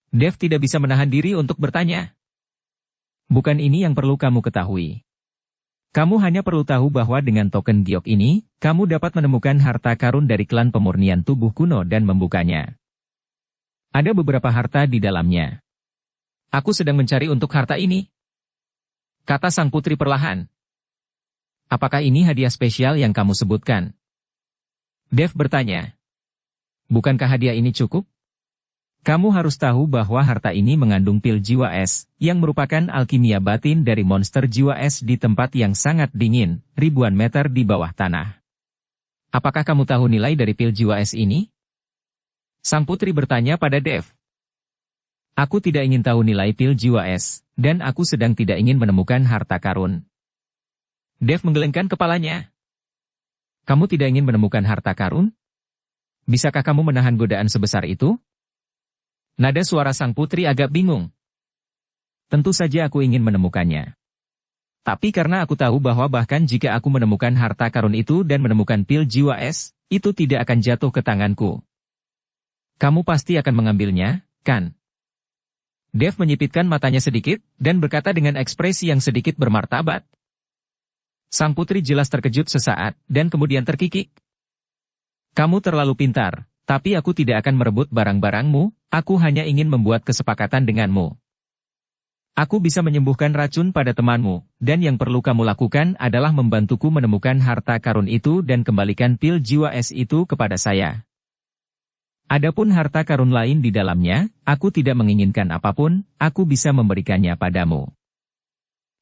Dev tidak bisa menahan diri untuk bertanya. "Bukan ini yang perlu kamu ketahui. Kamu hanya perlu tahu bahwa dengan token giok ini, kamu dapat menemukan harta karun dari klan pemurnian tubuh kuno dan membukanya. Ada beberapa harta di dalamnya. Aku sedang mencari untuk harta ini," kata sang putri perlahan. "Apakah ini hadiah spesial yang kamu sebutkan?" Dev bertanya. "Bukankah hadiah ini cukup?" Kamu harus tahu bahwa harta ini mengandung pil jiwa es, yang merupakan alkimia batin dari monster jiwa es di tempat yang sangat dingin, ribuan meter di bawah tanah. Apakah kamu tahu nilai dari pil jiwa es ini? Sang putri bertanya pada Dev. Aku tidak ingin tahu nilai pil jiwa es, dan aku sedang tidak ingin menemukan harta karun. Dev menggelengkan kepalanya. Kamu tidak ingin menemukan harta karun? Bisakah kamu menahan godaan sebesar itu? Nada suara sang putri agak bingung. Tentu saja aku ingin menemukannya. Tapi karena aku tahu bahwa bahkan jika aku menemukan harta karun itu dan menemukan pil jiwa es, itu tidak akan jatuh ke tanganku. Kamu pasti akan mengambilnya, kan? Dev menyipitkan matanya sedikit, dan berkata dengan ekspresi yang sedikit bermartabat. Sang putri jelas terkejut sesaat, dan kemudian terkikik. Kamu terlalu pintar. Tapi aku tidak akan merebut barang-barangmu, aku hanya ingin membuat kesepakatan denganmu. Aku bisa menyembuhkan racun pada temanmu, dan yang perlu kamu lakukan adalah membantuku menemukan harta karun itu dan kembalikan pil jiwa es itu kepada saya. Adapun harta karun lain di dalamnya, aku tidak menginginkan apapun, aku bisa memberikannya padamu.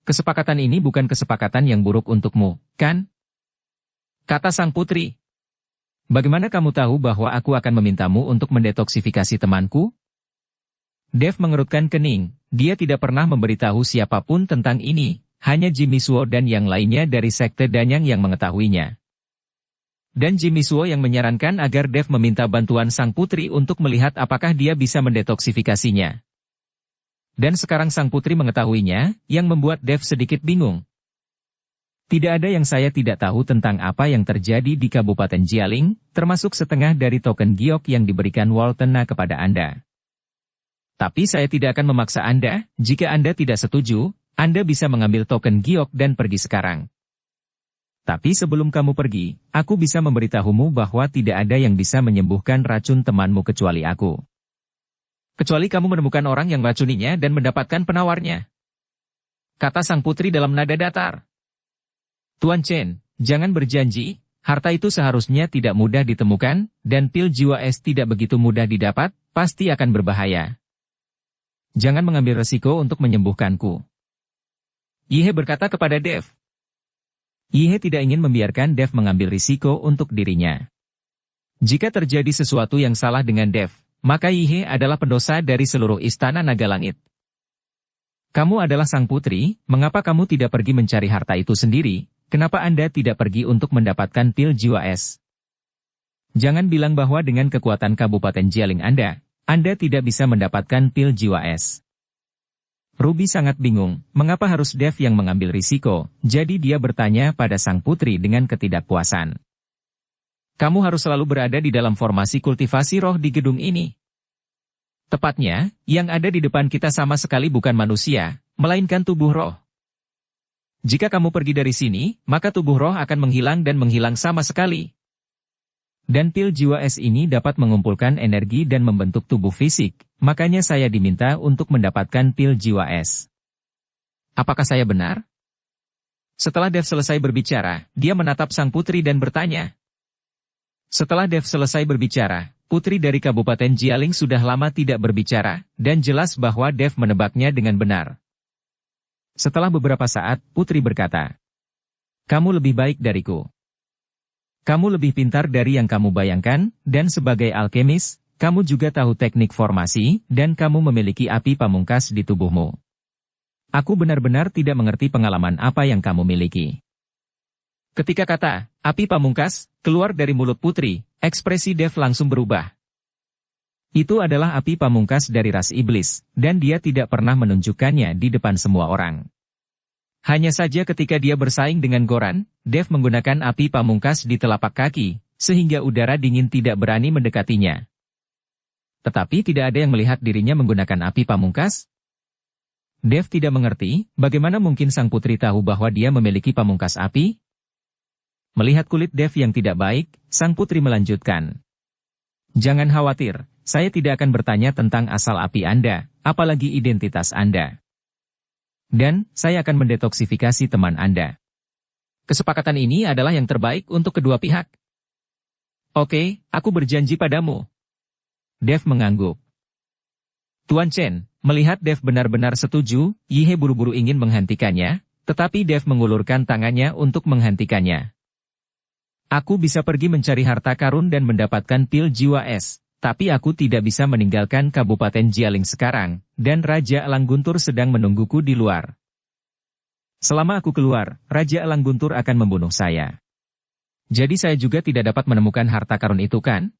Kesepakatan ini bukan kesepakatan yang buruk untukmu, kan? Kata sang putri. Bagaimana kamu tahu bahwa aku akan memintamu untuk mendetoksifikasi temanku? Dev mengerutkan kening, dia tidak pernah memberitahu siapapun tentang ini, hanya Jimmy Suo dan yang lainnya dari Sekte Danyang yang mengetahuinya. Dan Jimmy Suo yang menyarankan agar Dev meminta bantuan sang putri untuk melihat apakah dia bisa mendetoksifikasinya. Dan sekarang sang putri mengetahuinya, yang membuat Dev sedikit bingung. Tidak ada yang saya tidak tahu tentang apa yang terjadi di Kabupaten Jialing, termasuk setengah dari token giok yang diberikan Waltena kepada Anda. Tapi saya tidak akan memaksa Anda, jika Anda tidak setuju, Anda bisa mengambil token giok dan pergi sekarang. Tapi sebelum kamu pergi, aku bisa memberitahumu bahwa tidak ada yang bisa menyembuhkan racun temanmu kecuali aku. Kecuali kamu menemukan orang yang meracuninya dan mendapatkan penawarnya. Kata sang putri dalam nada datar. Tuan Chen, jangan berjanji, harta itu seharusnya tidak mudah ditemukan, dan pil jiwa es tidak begitu mudah didapat, pasti akan berbahaya. Jangan mengambil resiko untuk menyembuhkanku. Yihe berkata kepada Dev. Yihe tidak ingin membiarkan Dev mengambil risiko untuk dirinya. Jika terjadi sesuatu yang salah dengan Dev, maka Yihe adalah pendosa dari seluruh istana naga langit. Kamu adalah sang putri, mengapa kamu tidak pergi mencari harta itu sendiri? Kenapa Anda tidak pergi untuk mendapatkan pil jiwa es? Jangan bilang bahwa dengan kekuatan Kabupaten Jialing Anda tidak bisa mendapatkan pil jiwa es. Ruby sangat bingung, mengapa harus Dev yang mengambil risiko, jadi dia bertanya pada sang putri dengan ketidakpuasan. Kamu harus selalu berada di dalam formasi kultivasi roh di gedung ini. Tepatnya, yang ada di depan kita sama sekali bukan manusia, melainkan tubuh roh. Jika kamu pergi dari sini, maka tubuh roh akan menghilang dan menghilang sama sekali. Dan pil jiwa es ini dapat mengumpulkan energi dan membentuk tubuh fisik, makanya saya diminta untuk mendapatkan pil jiwa es. Apakah saya benar? Setelah Dev selesai berbicara, dia menatap sang putri dan bertanya. Setelah Dev selesai berbicara, putri dari Kabupaten Jialing sudah lama tidak berbicara, dan jelas bahwa Dev menebaknya dengan benar. Setelah beberapa saat, putri berkata, kamu lebih baik dariku. Kamu lebih pintar dari yang kamu bayangkan, dan sebagai alkemis, kamu juga tahu teknik formasi, dan kamu memiliki api pamungkas di tubuhmu. Aku benar-benar tidak mengerti pengalaman apa yang kamu miliki. Ketika kata, api pamungkas, keluar dari mulut putri, ekspresi Dev langsung berubah. Itu adalah api pamungkas dari ras iblis, dan dia tidak pernah menunjukkannya di depan semua orang. Hanya saja ketika dia bersaing dengan Goran, Dev menggunakan api pamungkas di telapak kaki, sehingga udara dingin tidak berani mendekatinya. Tetapi tidak ada yang melihat dirinya menggunakan api pamungkas. Dev tidak mengerti, bagaimana mungkin sang putri tahu bahwa dia memiliki pamungkas api? Melihat kulit Dev yang tidak baik, sang putri melanjutkan. Jangan khawatir. Saya tidak akan bertanya tentang asal api Anda, apalagi identitas Anda. Dan, saya akan mendetoksifikasi teman Anda. Kesepakatan ini adalah yang terbaik untuk kedua pihak. Oke, aku berjanji padamu. Dev mengangguk. Tuan Chen, melihat Dev benar-benar setuju, Yi He buru-buru ingin menghentikannya, tetapi Dev mengulurkan tangannya untuk menghentikannya. Aku bisa pergi mencari harta karun dan mendapatkan pil jiwa es, tapi aku tidak bisa meninggalkan Kabupaten Jialing sekarang, dan Raja Elang Guntur sedang menungguku di luar. Selama aku keluar, Raja Elang Guntur akan membunuh saya. Jadi saya juga tidak dapat menemukan harta karun itu kan?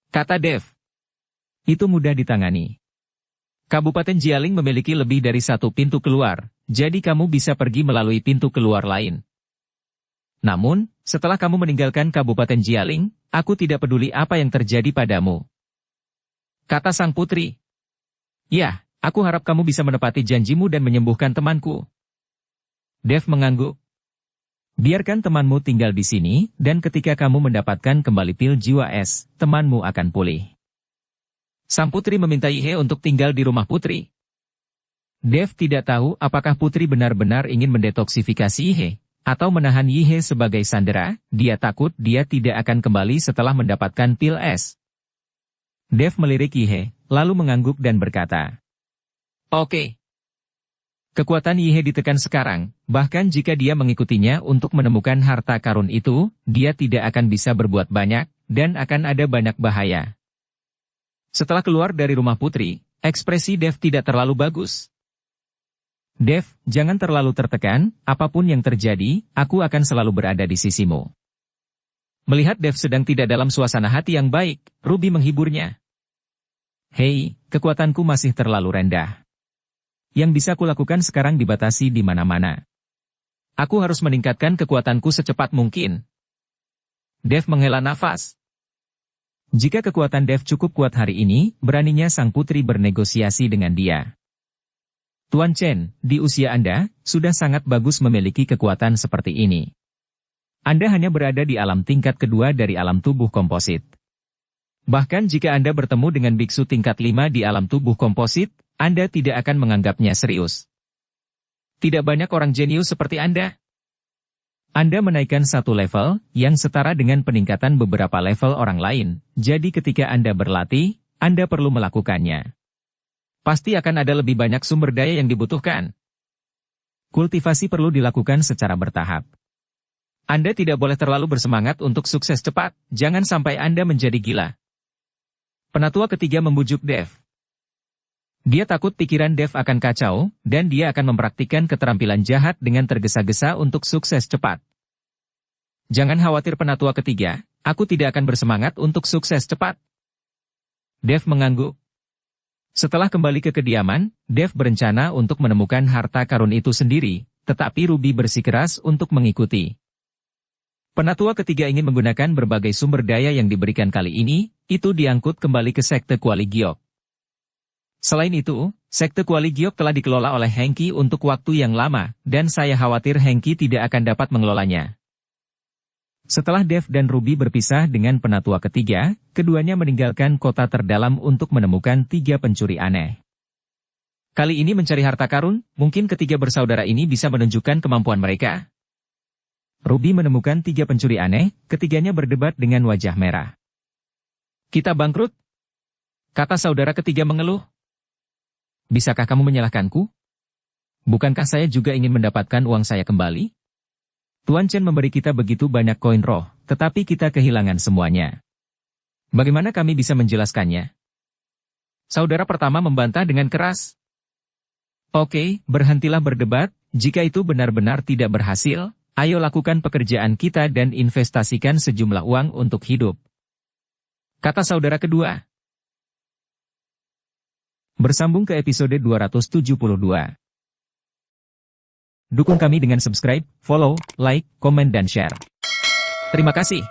Kata Dev. Itu mudah ditangani. Kabupaten Jialing memiliki lebih dari satu pintu keluar, jadi kamu bisa pergi melalui pintu keluar lain. Namun, setelah kamu meninggalkan Kabupaten Jialing, aku tidak peduli apa yang terjadi padamu. Kata sang putri. Ya, aku harap kamu bisa menepati janjimu dan menyembuhkan temanku. Dev mengangguk. Biarkan temanmu tinggal di sini, dan ketika kamu mendapatkan kembali pil jiwa es, temanmu akan pulih. Sang putri meminta Yi He untuk tinggal di rumah putri. Dev tidak tahu apakah putri benar-benar ingin mendetoksifikasi Yi He, atau menahan Yi He sebagai sandera. Dia takut dia tidak akan kembali setelah mendapatkan pil es. Dev melirik Yi He, lalu mengangguk dan berkata, Oke. Kekuatan Yi He ditekan sekarang, bahkan jika dia mengikutinya untuk menemukan harta karun itu, dia tidak akan bisa berbuat banyak, dan akan ada banyak bahaya. Setelah keluar dari rumah putri, ekspresi Dev tidak terlalu bagus. Dev, jangan terlalu tertekan, apapun yang terjadi, aku akan selalu berada di sisimu. Melihat Dev sedang tidak dalam suasana hati yang baik, Ruby menghiburnya. Hei, kekuatanku masih terlalu rendah. Yang bisa kulakukan sekarang dibatasi di mana-mana. Aku harus meningkatkan kekuatanku secepat mungkin. Dev menghela nafas. Jika kekuatan Dev cukup kuat hari ini, beraninya sang putri bernegosiasi dengan dia. Tuan Chen, di usia Anda, sudah sangat bagus memiliki kekuatan seperti ini. Anda hanya berada di alam tingkat kedua dari alam tubuh komposit. Bahkan jika Anda bertemu dengan biksu tingkat 5 di alam tubuh komposit, Anda tidak akan menganggapnya serius. Tidak banyak orang jenius seperti Anda. Anda menaikkan satu level, yang setara dengan peningkatan beberapa level orang lain, jadi ketika Anda berlatih, Anda perlu melakukannya. Pasti akan ada lebih banyak sumber daya yang dibutuhkan. Kultivasi perlu dilakukan secara bertahap. Anda tidak boleh terlalu bersemangat untuk sukses cepat, jangan sampai Anda menjadi gila. Penatua ketiga membujuk Dev. Dia takut pikiran Dev akan kacau, dan dia akan mempraktikkan keterampilan jahat dengan tergesa-gesa untuk sukses cepat. Jangan khawatir penatua ketiga, aku tidak akan bersemangat untuk sukses cepat. Dev mengangguk. Setelah kembali ke kediaman, Dev berencana untuk menemukan harta karun itu sendiri, tetapi Ruby bersikeras untuk mengikuti. Penatua ketiga ingin menggunakan berbagai sumber daya yang diberikan kali ini, itu diangkut kembali ke sekte Kuali Giok. Selain itu, sekte Kuali Giok telah dikelola oleh Hengki untuk waktu yang lama, dan saya khawatir Hengki tidak akan dapat mengelolanya. Setelah Dev dan Ruby berpisah dengan penatua ketiga, keduanya meninggalkan kota terdalam untuk menemukan 3 pencuri aneh. Kali ini mencari harta karun, mungkin ketiga bersaudara ini bisa menunjukkan kemampuan mereka. Ruby menemukan 3 pencuri aneh, ketiganya berdebat dengan wajah merah. Kita bangkrut? Kata saudara ketiga mengeluh. Bisakah kamu menyalahkanku? Bukankah saya juga ingin mendapatkan uang saya kembali? Tuan Chen memberi kita begitu banyak koin roh, tetapi kita kehilangan semuanya. Bagaimana kami bisa menjelaskannya? Saudara pertama membantah dengan keras. Oke, berhentilah berdebat, jika itu benar-benar tidak berhasil, ayo lakukan pekerjaan kita dan investasikan sejumlah uang untuk hidup. Kata saudara kedua. Bersambung ke episode 272. Dukung kami dengan subscribe, follow, like, komen dan share. Terima kasih.